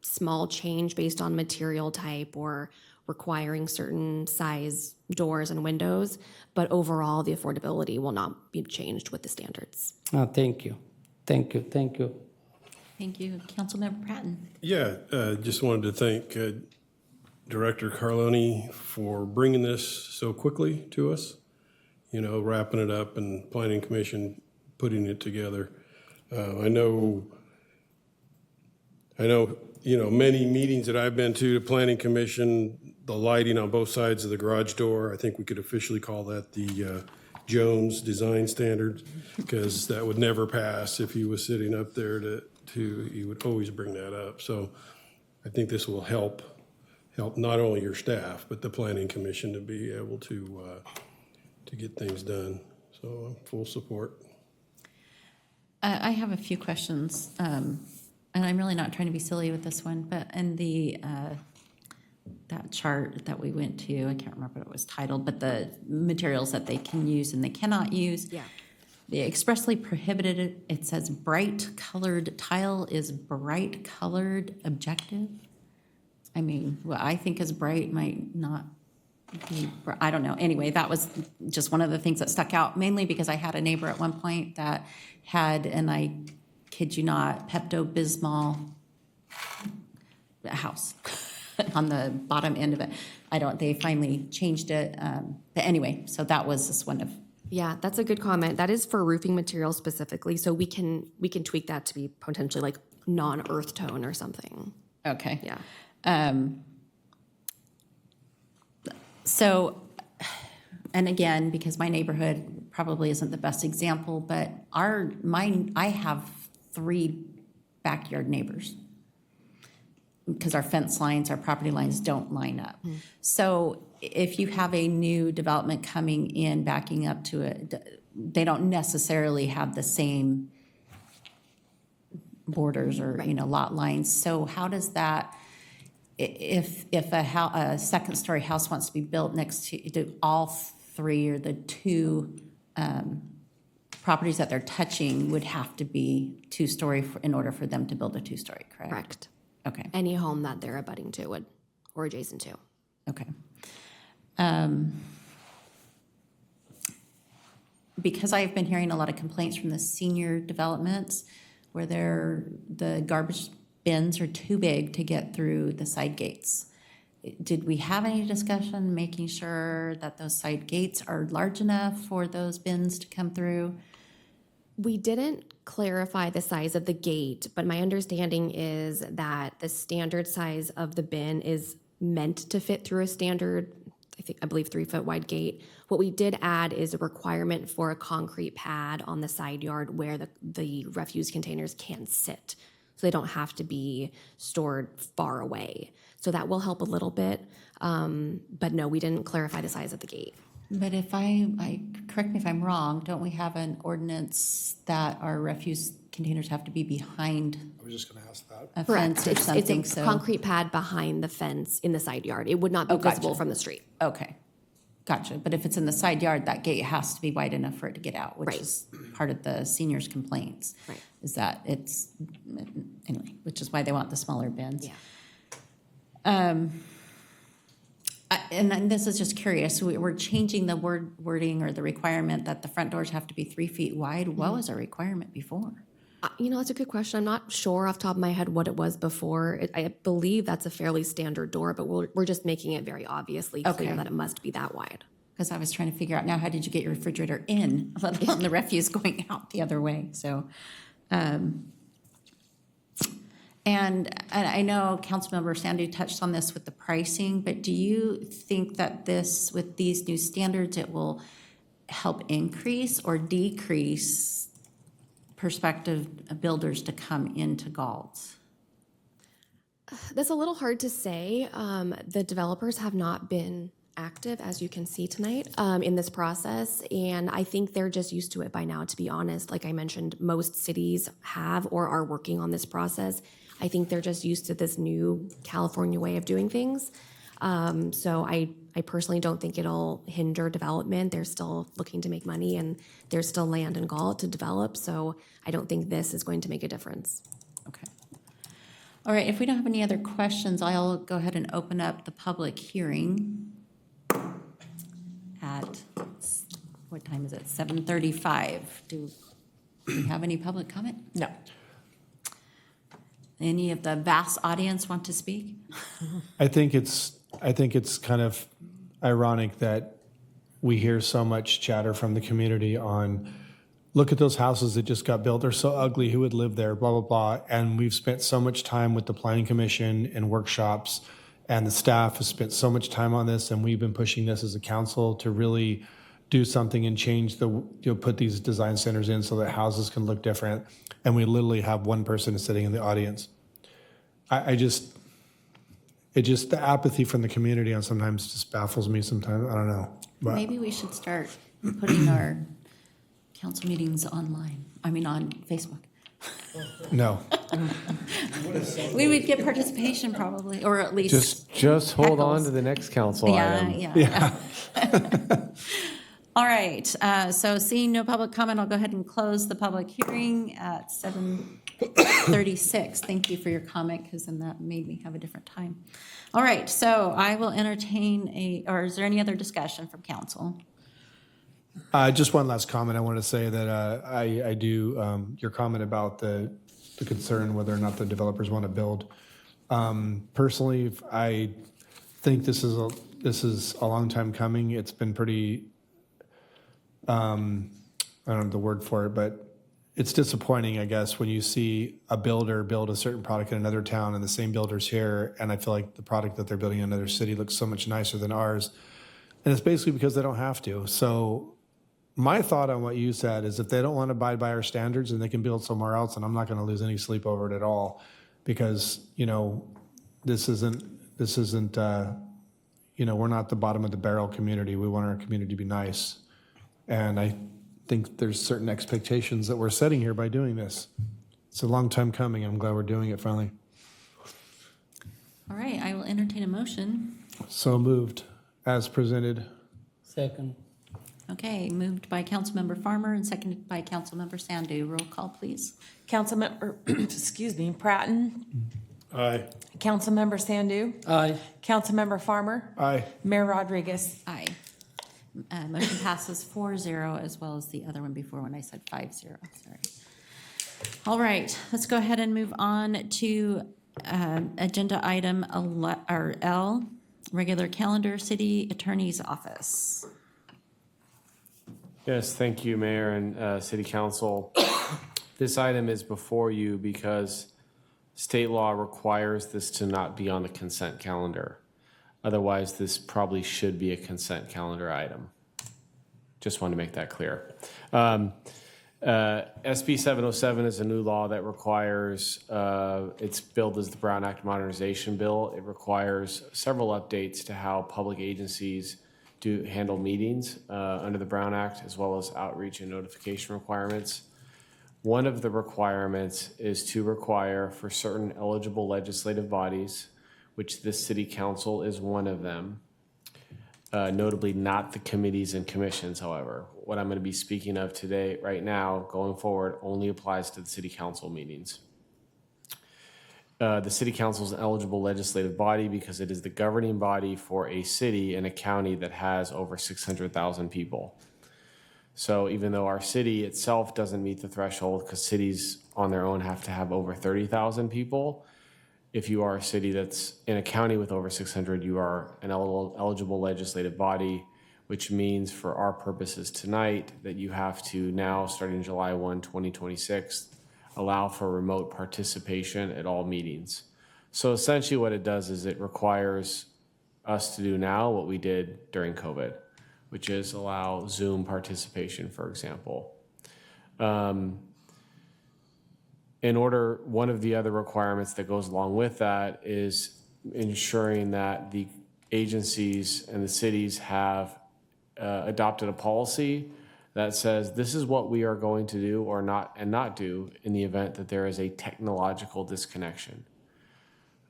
small change based on material type or requiring certain size doors and windows, but overall the affordability will not be changed with the standards. Thank you. Thank you. Thank you. Thank you. Councilmember Pratton. Yeah, just wanted to thank Director Carloni for bringing this so quickly to us, wrapping it up and Planning Commission putting it together. I know, many meetings that I've been to, the Planning Commission, the lighting on both sides of the garage door, I think we could officially call that the Jones design standard, because that would never pass if he was sitting up there he would always bring that up. So I think this will help not only your staff, but the Planning Commission to be able to get things done. So I'm full support. I have a few questions, and I'm really not trying to be silly with this one, but in that chart that we went to, I can't remember what it was titled, but the materials that they can use and they cannot use. Yeah. They expressly prohibited it says bright colored tile is bright colored objective. I mean, what I think is bright might not be, I don't know. Anyway, that was just one of the things that stuck out, mainly because I had a neighbor at one point that had, and I kid you not, Pepto-Bismol house on the bottom end of it. They finally changed it. But anyway, so that was just one of. Yeah, that's a good comment. That is for roofing materials specifically, so we can tweak that to be potentially like non-earth tone or something. Okay. Yeah. So, and again, because my neighborhood probably isn't the best example, but I have 3 backyard neighbors because our fence lines, our property lines don't line up. So if you have a new development coming in, backing up to it, they don't necessarily have the same borders or, lot lines. So how does that, if a second-story house wants to be built next to all 3 or the 2 properties that they're touching would have to be 2-story in order for them to build a 2-story, correct? Correct. Okay. Any home that they're abutting to would, or adjacent to. Okay. Because I've been hearing a lot of complaints from the senior developments where the garbage bins are too big to get through the side gates. Did we have any discussion making sure that those side gates are large enough for those bins to come through? We didn't clarify the size of the gate, but my understanding is that the standard size of the bin is meant to fit through a standard, I believe 3-foot wide gate. What we did add is a requirement for a concrete pad on the side yard where the refuse containers can sit, so they don't have to be stored far away. So that will help a little bit, but no, we didn't clarify the size of the gate. But if correct me if I'm wrong, don't we have an ordinance that our refuse containers have to be behind I was just going to ask that. a Correct. fence or something? It's a concrete pad behind the fence in the side yard. It would not be visible from the street. Okay. Gotcha, but if it's in the side yard, that gate has to be wide enough for it to get out, which Right. is part of the seniors' complaints. Right. Is that it's, anyway, which is why they want the smaller bins. Yeah. And then this is just curious, we're changing the wording or the requirement that the front doors have to be 3 feet wide. What was our requirement before? You know, that's a good question. I'm not sure off the top of my head what it was before. I believe that's a fairly standard door, but we're just making it very obviously clear Okay. that it must be that wide. Because I was trying to figure out now, how did you get your refrigerator in, let alone the refuse going out the other way? So, and I know Councilmember Sandy touched on this with the pricing, but do you think that this, with these new standards, it will help increase or decrease prospective builders to come into Galt? That's a little hard to say. The developers have not been active, as you can see tonight, in this process, and I think they're just used to it by now, to be honest. Like I mentioned, most cities have or are working on this process. I think they're just used to this new California way of doing things. So I personally don't think it'll hinder development. They're still looking to make money, and there's still land in Galt to develop, so I don't think this is going to make a difference. Okay. All right, if we don't have any other questions, I'll go ahead and open up the public hearing at, what time is it? 7:35. Do we have any public comment? No. Any of the vast audience want to speak? I think it's kind of ironic that we hear so much chatter from the community on, look at those houses that just got built, they're so ugly, who would live there, blah, blah, blah. And we've spent so much time with the planning commission and workshops, and the staff has spent so much time on this, and we've been pushing this as a council to really do something and change put these design centers in so that houses can look different. And we literally have one person sitting in the audience. The apathy from the community on sometimes just baffles me sometimes. I don't know. But Maybe we should start putting our council meetings online, on Facebook. no, We would get participation probably, or at least. Just hold on Heckles. to the next council item. Yeah. All right, so seeing no public comment, I'll go ahead and close the public hearing at 7:36. Thank you for your comment, because then that made me have a different time. All right, so I will entertain or is there any other discussion from council? just one last comment. I wanted to say that I do your comment about the concern whether or not the developers want to build. Personally, I think this is a long time coming. It's been pretty. I don't know the word for it, but it's disappointing, I guess, when you see a builder build a certain product in another town and the same builder's here, and I feel like the product that they're building in another city looks so much nicer than ours. And it's basically because they don't have to. So my thought on what you said is if they don't want to abide by our standards and they can build somewhere else, and I'm not going to lose any sleep over it at all, because, this isn't, we're not the bottom of the barrel community. We want our community to be nice. And I think there's certain expectations that we're setting here by doing this. It's a long time coming. I'm glad we're doing it finally. All right, I will entertain a motion. So moved, as presented. Second. Okay, moved by Councilmember Farmer and seconded by Councilmember Sandu. Roll call, please. Councilmember, Pratton, Aye. Councilmember Sandu, Aye. Councilmember Farmer, Aye. Mayor Rodriguez. Aye. Motion passes 4-0, as well as the other one before when I said 5-0. Sorry. All right, let's go ahead and move on to agenda item L, regular calendar, City Attorney's Office. Yes, thank you, Mayor and City Council. This item is before you because state law requires this to not be on the consent calendar. Otherwise, this probably should be a consent calendar item. Just want to make that clear. SB 707 is a new law that requires, it's billed as the Brown Act Modernization Bill. It requires several updates to how public agencies do handle meetings under the Brown Act, as well as outreach and notification requirements. One of the requirements is to require for certain eligible legislative bodies, which this city council is one of them, notably not the committees and commissions, however. What I'm going to be speaking of today, right now, going forward, only applies to the city council meetings. The city council is an eligible legislative body because it is the governing body for a city and a county that has over 600,000 people. So even though our city itself doesn't meet the threshold, because cities on their own have to have over 30,000 people, if you are a city that's in a county with over 600, you are an eligible legislative body, which means for our purposes tonight that you have to now, starting July 1, 2026, allow for remote participation at all meetings. So essentially what it does is it requires us to do now what we did during COVID, which is allow Zoom participation, for example. One of the other requirements that goes along with that is ensuring that the agencies and the cities have adopted a policy that says this is what we are going to do or not and not do in the event that there is a technological disconnection.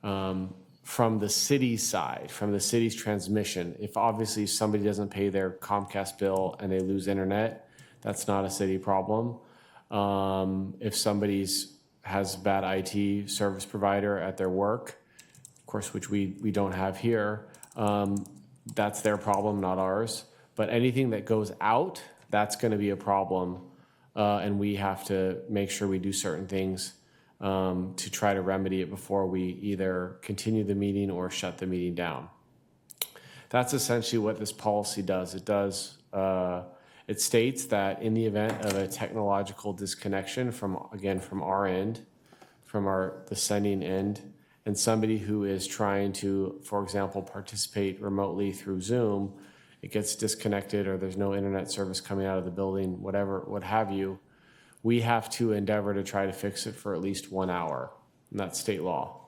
From the city's side, from the city's transmission, if obviously somebody doesn't pay their Comcast bill and they lose internet, that's not a city problem. If somebody's has bad IT service provider at their work, of course, which we don't have here, that's their problem, not ours. But anything that goes out, that's going to be a problem, and we have to make sure we do certain things to try to remedy it before we either continue the meeting or shut the meeting down. That's essentially what this policy does. It states that in the event of a technological disconnection from our end, from the sending end, and somebody who is trying to, for example, participate remotely through Zoom, it gets disconnected or there's no internet service coming out of the building, whatever, what have you, we have to endeavor to try to fix it for at least 1 hour, and that's state law.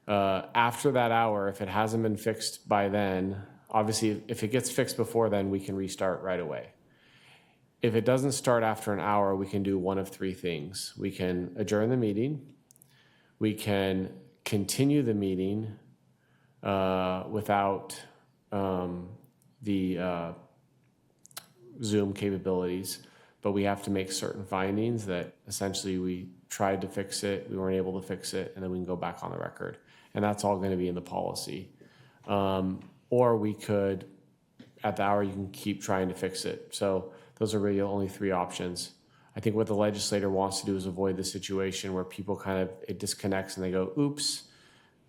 After that hour, if it hasn't been fixed by then, obviously if it gets fixed before then, we can restart right away. If it doesn't start after an hour, we can do one of three things. We can adjourn the meeting, we can continue the meeting without the Zoom capabilities, but we have to make certain findings that essentially we tried to fix it, we weren't able to fix it, and then we can go back on the record. And that's all going to be in the policy. Or we could, at the hour, you can keep trying to fix it. So those are really the only three options. I think what the legislator wants to do is avoid the situation where people it disconnects and they go, oops,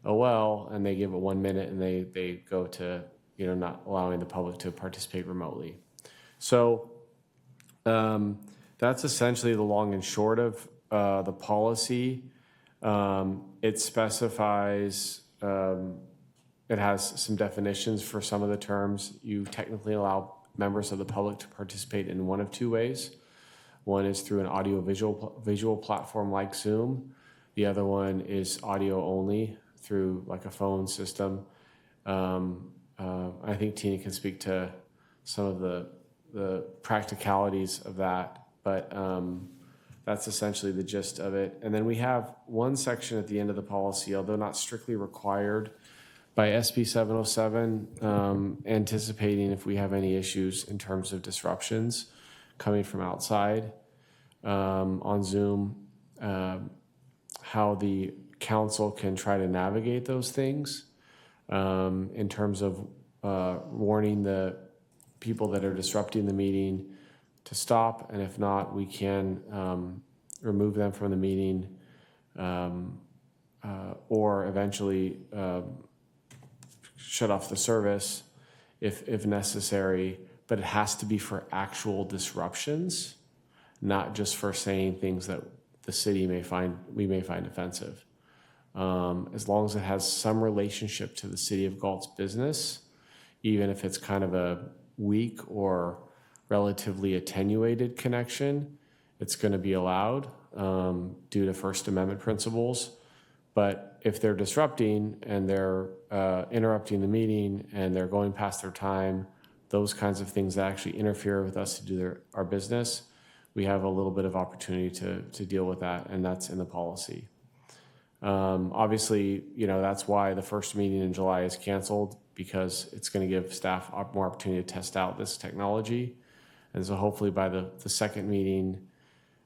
oh well, and they give it 1 minute and they go to, not allowing the public to participate remotely. So that's essentially the long and short of the policy. It specifies, it has some definitions for some of the terms. You technically allow members of the public to participate in one of two ways. One is through an audio-visual platform like Zoom. The other one is audio only through like a phone system. I think Tina can speak to some of the practicalities of that, but that's essentially the gist of it. And then we have one section at the end of the policy, although not strictly required by SB 707, anticipating if we have any issues in terms of disruptions coming from outside on Zoom, how the council can try to navigate those things in terms of warning the people that are disrupting the meeting to stop, and if not, we can remove them from the meeting or eventually shut off the service if necessary, but it has to be for actual disruptions, not just for saying things that the city we may find offensive. As long as it has some relationship to the city of Galt's business, even if it's kind of a weak or relatively attenuated connection, it's going to be allowed due to First Amendment principles. But if they're disrupting and they're interrupting the meeting and they're going past their time, those kinds of things that actually interfere with us to do our business, we have a little bit of opportunity to deal with that, and that's in the policy. Obviously, that's why the first meeting in July is canceled. because it's going to give staff more opportunity to test out this technology. And so hopefully by the second meeting,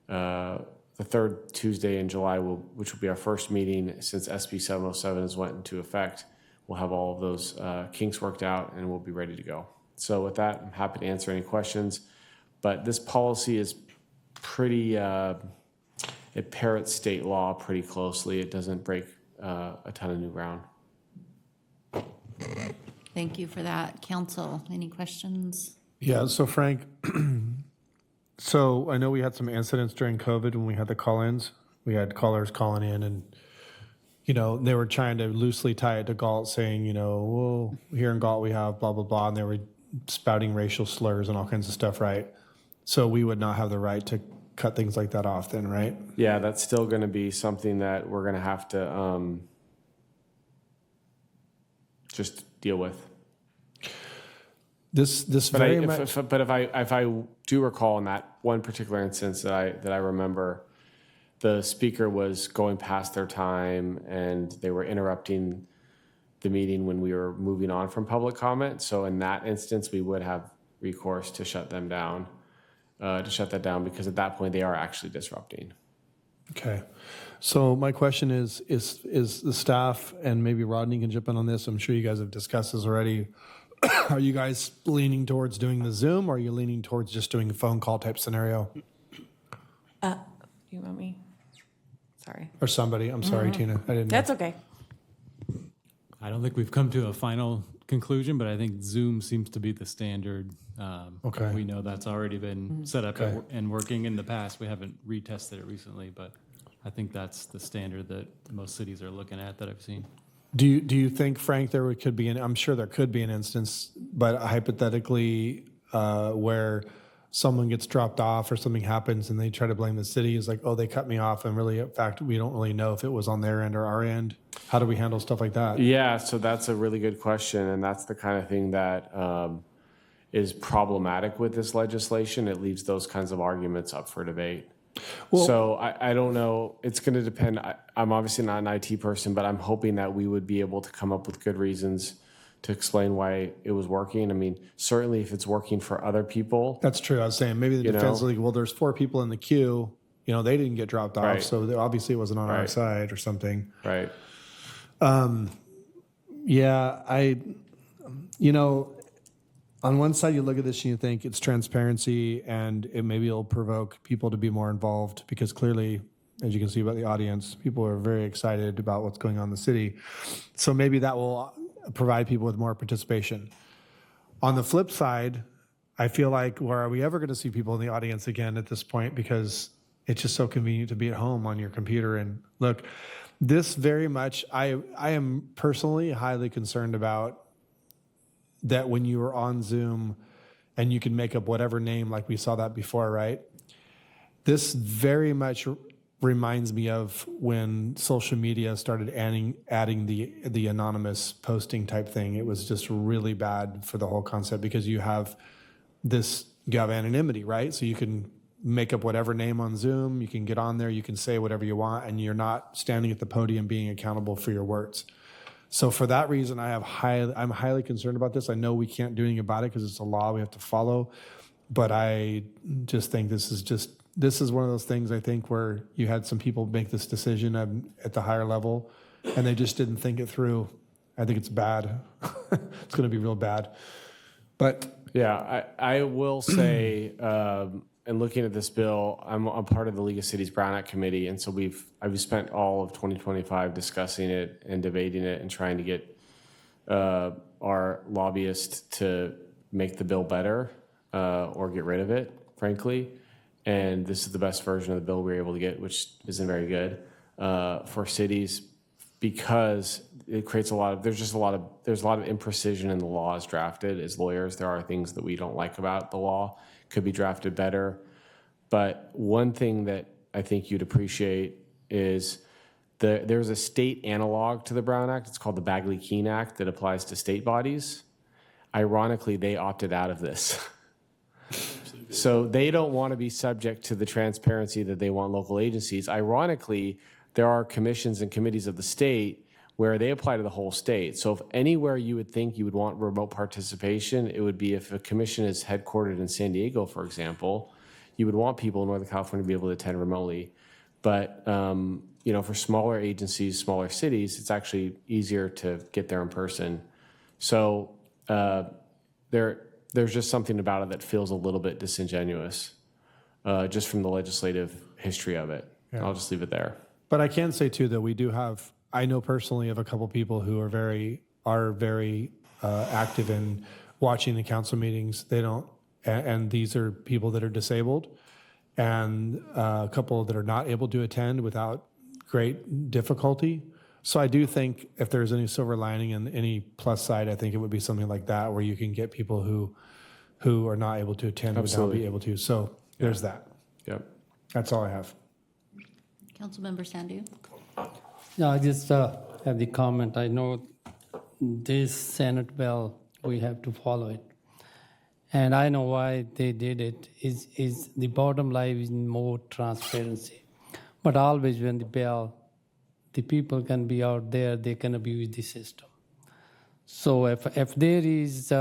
the third Tuesday in July, which will be our first meeting since SB 707 has went into effect, we'll have all of those kinks worked out and we'll be ready to go. So with that, I'm happy to answer any questions. But this policy is pretty, it parrots state law pretty closely. It doesn't break a ton of new ground. Thank you for that. Council, any questions? Yeah, so Frank, so I know we had some incidents during COVID when we had the call-ins. We had callers calling in and, you know, they were trying to loosely tie it to Galt, saying, you know, well, here in Galt we have blah, blah, blah, and they were spouting racial slurs and all kinds of stuff, right? So we would not have the right to cut things like that off then, right? Yeah, that's still going to be something that we're going to have to just deal with. This But very much. if I do recall in that one particular instance that I remember, the speaker was going past their time and they were interrupting the meeting when we were moving on from public comment. So in that instance, we would have recourse to shut them down, because at that point they are actually disrupting. Okay. So my question is the staff, and maybe Rodney can jump in on this. I'm sure you guys have discussed this already. Are you guys leaning towards doing the Zoom, or are you leaning towards just doing a phone call type scenario? You want me? Sorry. Or somebody? I'm sorry, Tina. I didn't know. That's okay. I don't think we've come to a final conclusion, but I think Zoom seems to be the standard. Okay. We know that's already been set up Okay. and working in the past. We haven't retested it recently, but I think that's the standard that most cities are looking at that I've seen. Do you think, Frank, could be I'm sure there could be an instance, but hypothetically, where someone gets dropped off or something happens and they try to blame the city, is like, oh, they cut me off, and really, in fact, we don't really know if it was on their end or our end. How do we handle stuff like that? Yeah, so that's a really good question, and that's the kind of thing that is problematic with this legislation. It leaves those kinds of arguments up for debate. Well, so I don't know. It's going to depend. I'm obviously not an IT person, but I'm hoping that we would be able to come up with good reasons to explain why it was working. I mean, certainly if it's working for other people. That's true. I was saying maybe the defense league, well, there's 4 people in the queue. You know, they didn't get dropped off, Right. so obviously it wasn't on our Right. side or something. Right. Yeah, on one side you look at this and you think it's transparency and maybe it'll provoke people to be more involved, because clearly, as you can see about the audience, people are very excited about what's going on in the city. So maybe that will provide people with more participation. On the flip side, I feel like, where are we ever going to see people in the audience again at this point? Because it's just so convenient to be at home on your computer. And look, this very much, I am personally highly concerned about that when you are on Zoom and you can make up whatever name, like we saw that before, right? This very much reminds me of when social media started adding the anonymous posting type thing. It was just really bad for the whole concept, because you have anonymity, right? So you can make up whatever name on Zoom, you can get on there, you can say whatever you want, and you're not standing at the podium being accountable for your words. So for that reason, I'm highly concerned about this. I know we can't do anything about it because it's a law we have to follow, but I just think this is one of those things, I think, where you had some people make this decision at the higher level and they just didn't think it through. I think it's bad. It's going to be real bad. But yeah, I will say, and looking at this bill, I'm part of the League of Cities Brown Act Committee, and so I've spent all of 2025 discussing it and debating it and trying to get our lobbyists to make the bill better or get rid of it, frankly. And this is the best version of the bill we were able to get, which isn't very good for cities, because it creates there's a lot of imprecision in the law as drafted. As lawyers, there are things that we don't like about the law. Could be drafted better. But one thing that I think you'd appreciate is there's a state analog to the Brown Act. It's called the Bagley-Keene Act that applies to state bodies. Ironically, they opted out of this. So they don't want to be subject to the transparency that they want local agencies. Ironically, there are commissions and committees of the state where they apply to the whole state. So if anywhere you would think you would want remote participation, it would be if a commission is headquartered in San Diego, for example, you would want people in Northern California to be able to attend remotely. But, for smaller agencies, smaller cities, it's actually easier to get there in person. So there's just something about it that feels a little bit disingenuous, just from the legislative history of it. Yeah. I'll just leave it there. But I can say too that we do have. I know personally of a couple people who are very active in watching the council meetings. They don't, and these are people that are disabled, and a couple that are not able to attend without great difficulty. So I do think if there's any silver lining and any plus side, I think it would be something like that where you can get people who are not able to attend without being able to. So there's that. Yep. That's all I have. Councilmember Sandu? Yeah, I just have the comment. I know this Senate bill, we have to follow it. And I know why they did it. Is the bottom line is more transparency. But always when the people can be out there, they can abuse the system. So if there is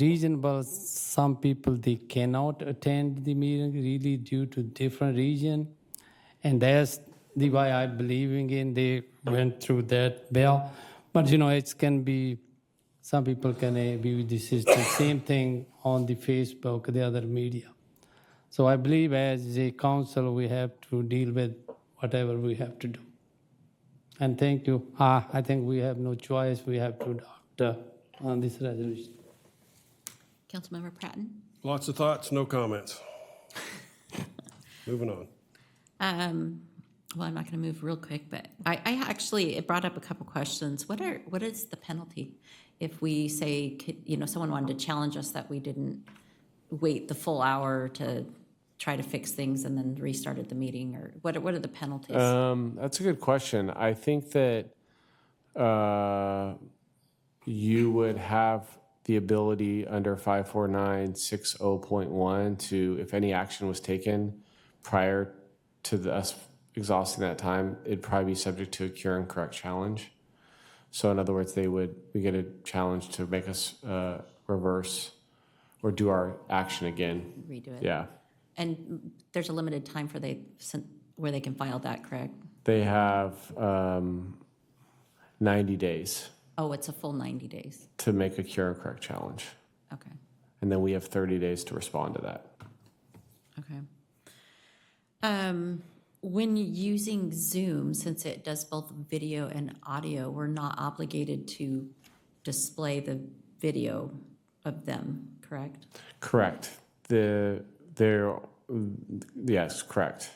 reasonable, some people, they cannot attend the meeting really due to different region. And that's the way I believing in, they went through that bill. But it can be, some people can abuse the system. Same thing on the Facebook, the other media. So I believe as a council, we have to deal with whatever we have to do. And thank you. I think we have no choice. We have to adopt on this resolution. Councilmember Pratton? Lots of thoughts, no comments. Moving on. Well, I'm not going to move real quick, but it brought up a couple questions. What is the penalty if we say, someone wanted to challenge us that we didn't wait the full hour to try to fix things and then restarted the meeting, or what are the penalties? That's a good question. I think that you would have the ability under 54960.1 to, if any action was taken prior to us exhausting that time, it'd probably be subject to a cure and correct challenge. So in other words, we get a challenge to make us reverse or do our action again. Redo it. Yeah. And there's a limited time where they can file that, correct? They have 90 days. Oh, it's a full 90 days. To make a cure and correct challenge. Okay. And then we have 30 days to respond to that. Okay. When using Zoom, since it does both video and audio, we're not obligated to display the video of them, correct? Correct. Yes, correct.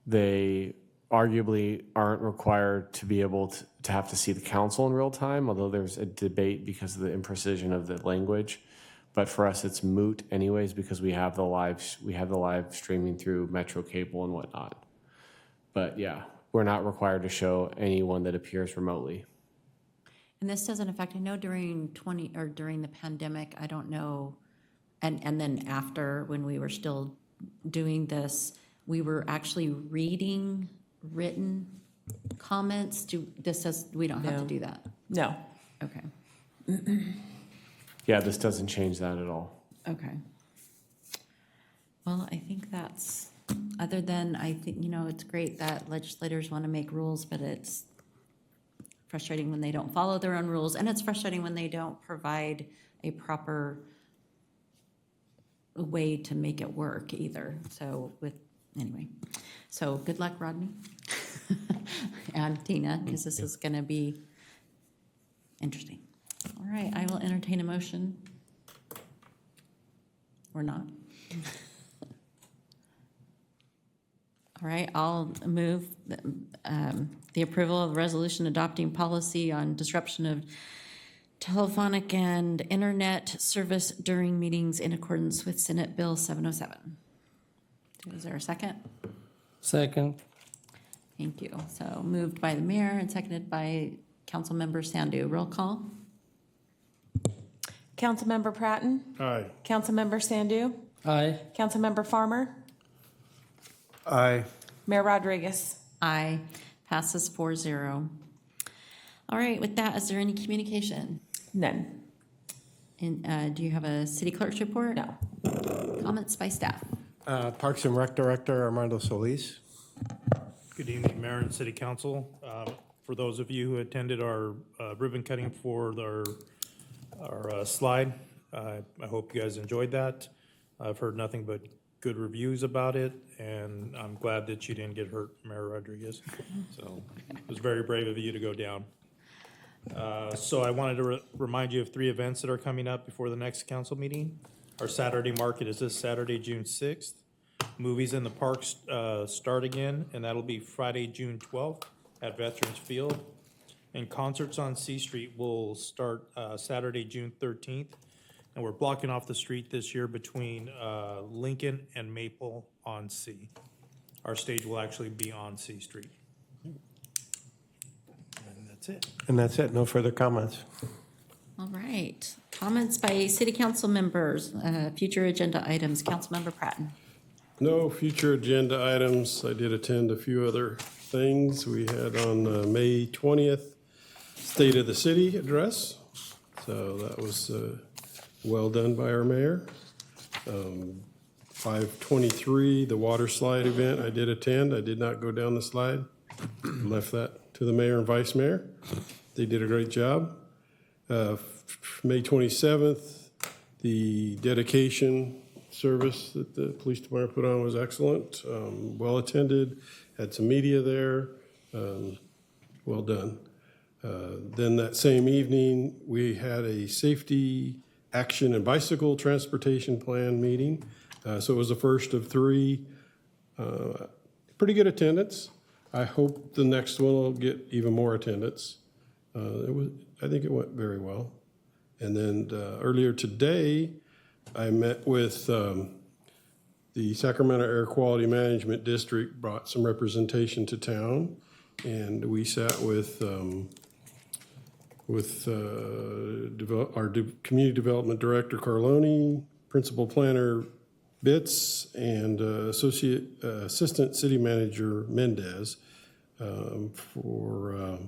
They arguably aren't required to be able to have to see the council in real time, although there's a debate because of the imprecision of the language. But for us, it's moot anyways because we have the live streaming through Metro Cable and whatnot. But yeah, we're not required to show anyone that appears remotely. And this doesn't affect, I know during the pandemic, I don't know, and then after when we were still doing this, we were actually reading written comments. We don't have to do that? No. Okay. Yeah, this doesn't change that at all. Okay. Well, I think that's, other than, I think, it's great that legislators want to make rules, but it's frustrating when they don't follow their own rules, and it's frustrating when they don't provide a proper way to make it work either. So anyway, so good luck, Rodney and Tina, because this is going to be interesting. All right, I will entertain a motion. Or not. All right, I'll move the approval of the resolution adopting policy on disruption of telephonic and internet service during meetings in accordance with Senate Bill 707. Is there a second? Second. Thank you. So moved by the mayor and seconded by Councilmember Sandu. Roll call. Councilmember Pratton? Aye. Councilmember Sandu? Aye. Councilmember Farmer? Aye. Mayor Rodriguez? Aye. Passes 4-0. All right, with that, is there any communication? None. And do you have a city clerk's report? No. Comments by staff? Parks and Rec Director Armando Solis. Good evening, Mayor and City Council. For those of you who attended our ribbon cutting for our slide, I hope you guys enjoyed that. I've heard nothing but good reviews about it, and I'm glad that you didn't get hurt, Mayor Rodriguez. So it was very brave of you to go down. So I wanted to remind you of 3 events that are coming up before the next council meeting. Our Saturday market is this Saturday, June 6th. Movies in the parks start again, and that'll be Friday, June 12th at Veterans Field. And concerts on C Street will start Saturday, June 13th. And we're blocking off the street this year between Lincoln and Maple on C. Our stage will actually be on C Street. And that's it. And that's it. No further comments. All right. Comments by city council members, future agenda items. Councilmember Pratton. No future agenda items. I did attend a few other things. We had on May 20th, State of the City address. So that was well done by our mayor. 523, the water slide event, I did attend. I did not go down the slide. Left that to the mayor and vice mayor. They did a great job. May 27th, the dedication service that the police department put on was excellent, well attended, had some media there, well done. Then that same evening, we had a safety action and bicycle transportation plan meeting. So it was the first of 3. Pretty good attendance. I hope the next one will get even more attendance. I think it went very well. And then earlier today, I met with the Sacramento Air Quality Management District, brought some representation to town, and we sat with our Community Development Director Carloni, Principal Planner Bitts, and Assistant City Manager Mendez for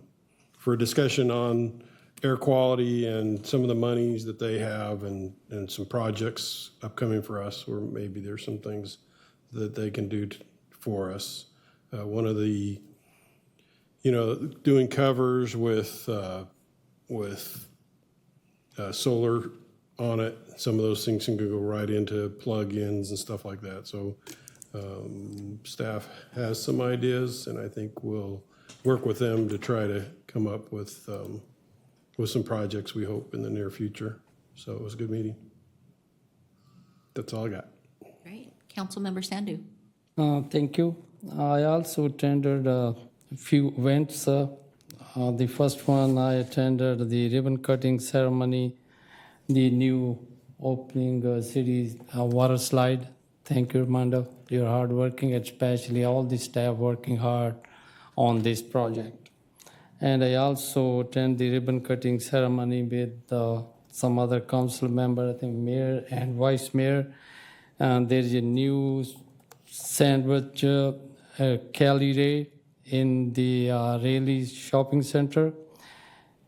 a discussion on air quality and some of the monies that they have and some projects upcoming for us, or maybe there's some things that they can do for us. One of the, doing covers with solar on it, some of those things can go right into plug-ins and stuff like that. So staff has some ideas, and I think we'll work with them to try to come up with some projects, we hope, in the near future. So it was a good meeting. That's all I got. Great. Councilmember Sandu. Thank you. I also attended a few events. The first one, I attended the ribbon cutting ceremony, the new opening city water slide. Thank you, Armando. You're hardworking, especially all the staff working hard on this project. And I also attend the ribbon cutting ceremony with some other council member, I think mayor and vice mayor. And there's a new sandwich gallery in the Raleigh Shopping Center.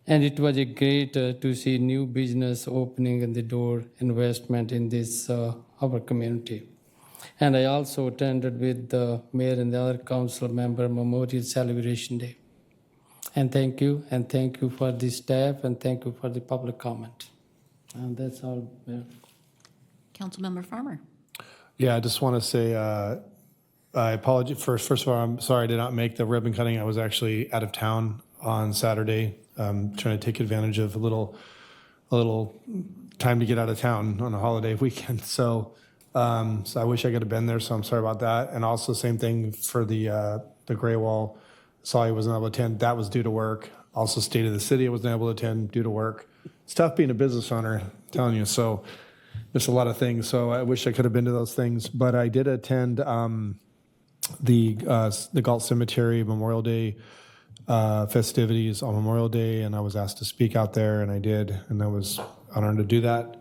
And it was a great to see new business opening in the door, investment in this our community. And I also attended with the mayor and the other council member Memorial Celebration Day. And thank you for the staff, and thank you for the public comment. And that's all, Mayor. Councilmember Farmer. Yeah, I just want to say I apologize. First of all, I'm sorry I did not make the ribbon cutting. I was actually out of town on Saturday, trying to take advantage of a little time to get out of town on a holiday weekend. So I wish I could have been there. So I'm sorry about that. And also, same thing for the Gray Wall. Sorry I wasn't able to attend. That was due to work. Also, State of the City I wasn't able to attend due to work. It's tough being a business owner, I'm telling you. So there's a lot of things. So I wish I could have been to those things. But I did attend the Galt Cemetery Memorial Day festivities on Memorial Day, and I was asked to speak out there, and I did, and I was honored to do that.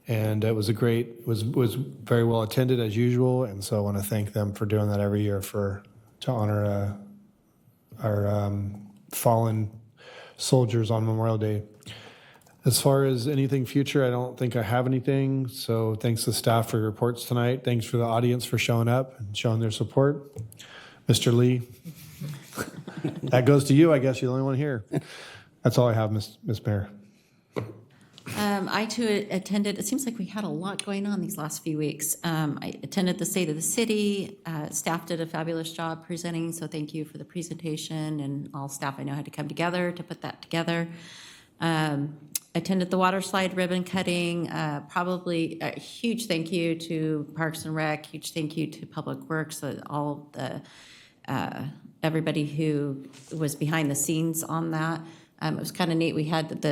And it was was very well attended as usual, and so I want to thank them for doing that every year to honor our fallen soldiers on Memorial Day. As far as anything future, I don't think I have anything. So thanks to staff for your reports tonight. Thanks for the audience for showing up and showing their support. Mr. Lee, that goes to you. I guess you're the only one here. That's all I have, Ms. Mayor. I too attended, it seems like we had a lot going on these last few weeks. I attended the State of the City. Staff did a fabulous job presenting, so thank you for the presentation, and all staff I know had to come together to put that together. Attended the water slide ribbon cutting. Probably a huge thank you to Parks and Rec, huge thank you to Public Works, all the everybody who was behind the scenes on that. It was kind of neat. We had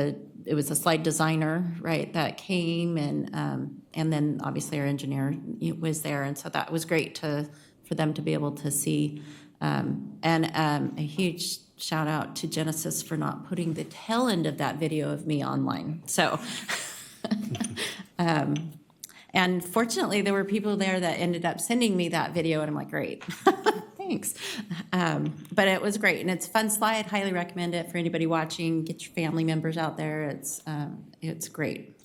it was a slide designer, right, that came, and then obviously our engineer was there, and so that was great for them to be able to see. And a huge shout out to Genesis for not putting the tail end of that video of me online. So, and fortunately, there were people there that ended up sending me that video, and I'm like, great. Thanks. But it was great, and it's a fun slide. Highly recommend it for anybody watching. Get your family members out there. It's great.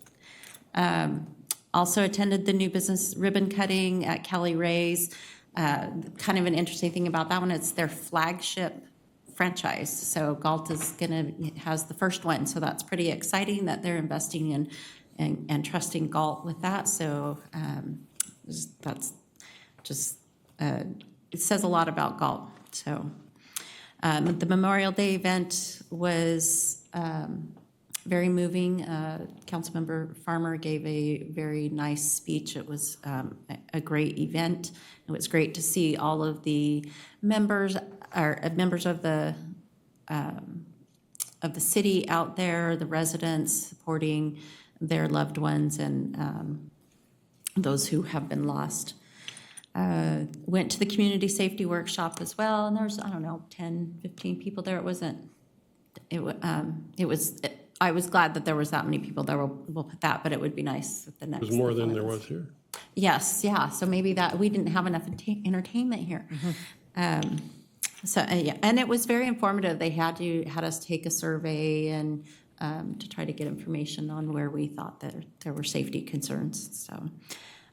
Also attended the new business ribbon cutting at Kelly Ray's. Kind of an interesting thing about that one, it's their flagship franchise. So Galt has the first one, so that's pretty exciting that they're investing in and trusting Galt with that. So that's just it says a lot about Galt. So the Memorial Day event was very moving. Councilmember Farmer gave a very nice speech. It was a great event. It was great to see all of the members of the city out there, the residents supporting their loved ones and those who have been lost. Went to the community safety workshop as well, and there was, 10, 15 people there. I was glad that there was that many people there. We'll put that, but it would be nice with the next. It was more than there was here. Yes, yeah, so maybe that, we didn't have enough entertainment here. Yeah, and it was very informative. They had us take a survey and to try to get information on where we thought that there were safety concerns, so.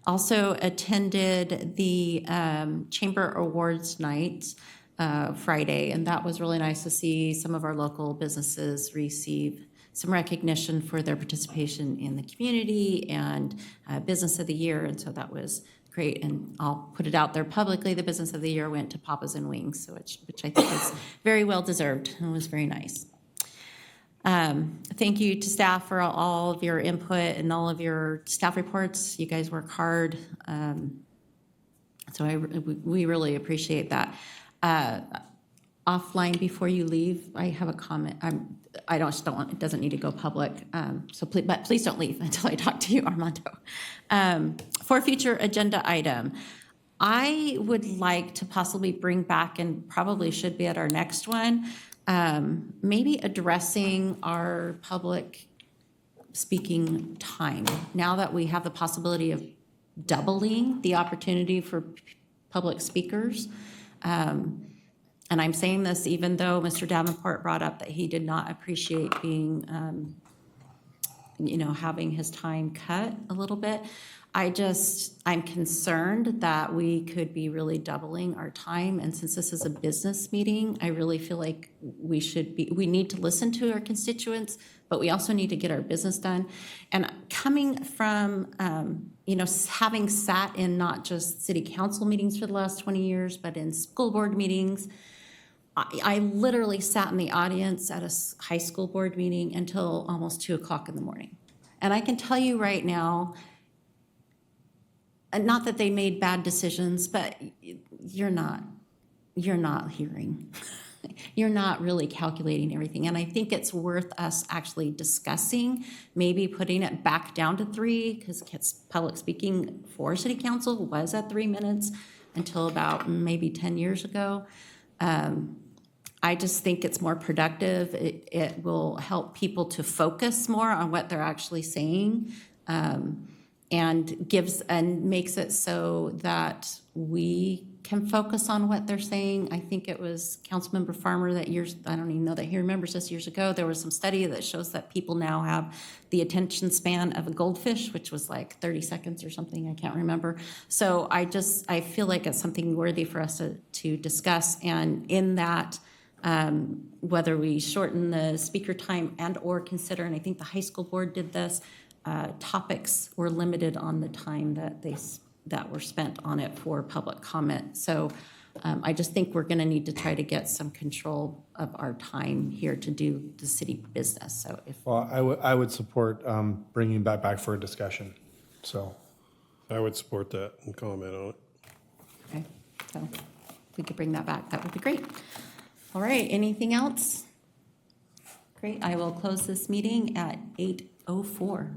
Also attended the Chamber Awards night Friday, and that was really nice to see some of our local businesses receive some recognition for their participation in the community and Business of the Year, and so that was great. And I'll put it out there publicly, the Business of the Year went to Papa's and Wings, so which I think is very well deserved and was very nice. Thank you to staff for all of your input and all of your staff reports. You guys work hard. So we really appreciate that. Offline before you leave, I have a comment. I just don't want, it doesn't need to go public. But please don't leave until I talk to you, Armando. For a future agenda item, I would like to possibly bring back, and probably should be at our next one, maybe addressing our public speaking time. Now that we have the possibility of doubling the opportunity for public speakers, and I'm saying this even though Mr. Davenport brought up that he did not appreciate being, having his time cut a little bit. I'm concerned that we could be really doubling our time. And since this is a business meeting, I really feel like we need to listen to our constituents, but we also need to get our business done. And coming from, having sat in not just city council meetings for the last 20 years, but in school board meetings, I literally sat in the audience at a high school board meeting until almost 2:00 in the morning. And I can tell you right now, not that they made bad decisions, but you're not hearing. You're not really calculating everything. And I think it's worth us actually discussing, maybe putting it back down to 3, because public speaking for city council was at 3 minutes until about maybe 10 years ago. I just think it's more productive. It will help people to focus more on what they're actually saying. And makes it so that we can focus on what they're saying. I think it was Councilmember Farmer that years, I don't even know that he remembers this, years ago, there was some study that shows that people now have the attention span of a goldfish, which was like 30 seconds or something, I can't remember. So I feel like it's something worthy for us to discuss, and in that, whether we shorten the speaker time and/or consider, and I think the high school board did this, topics were limited on the time that were spent on it for public comment. So I just think we're going to need to try to get some control of our time here to do the city business. So if Well, I would support bringing that back for a discussion, so. I would support that and comment on it. okay, so if we could bring that back, that would be great. All right, anything else? Great, I will close this meeting at 8:04.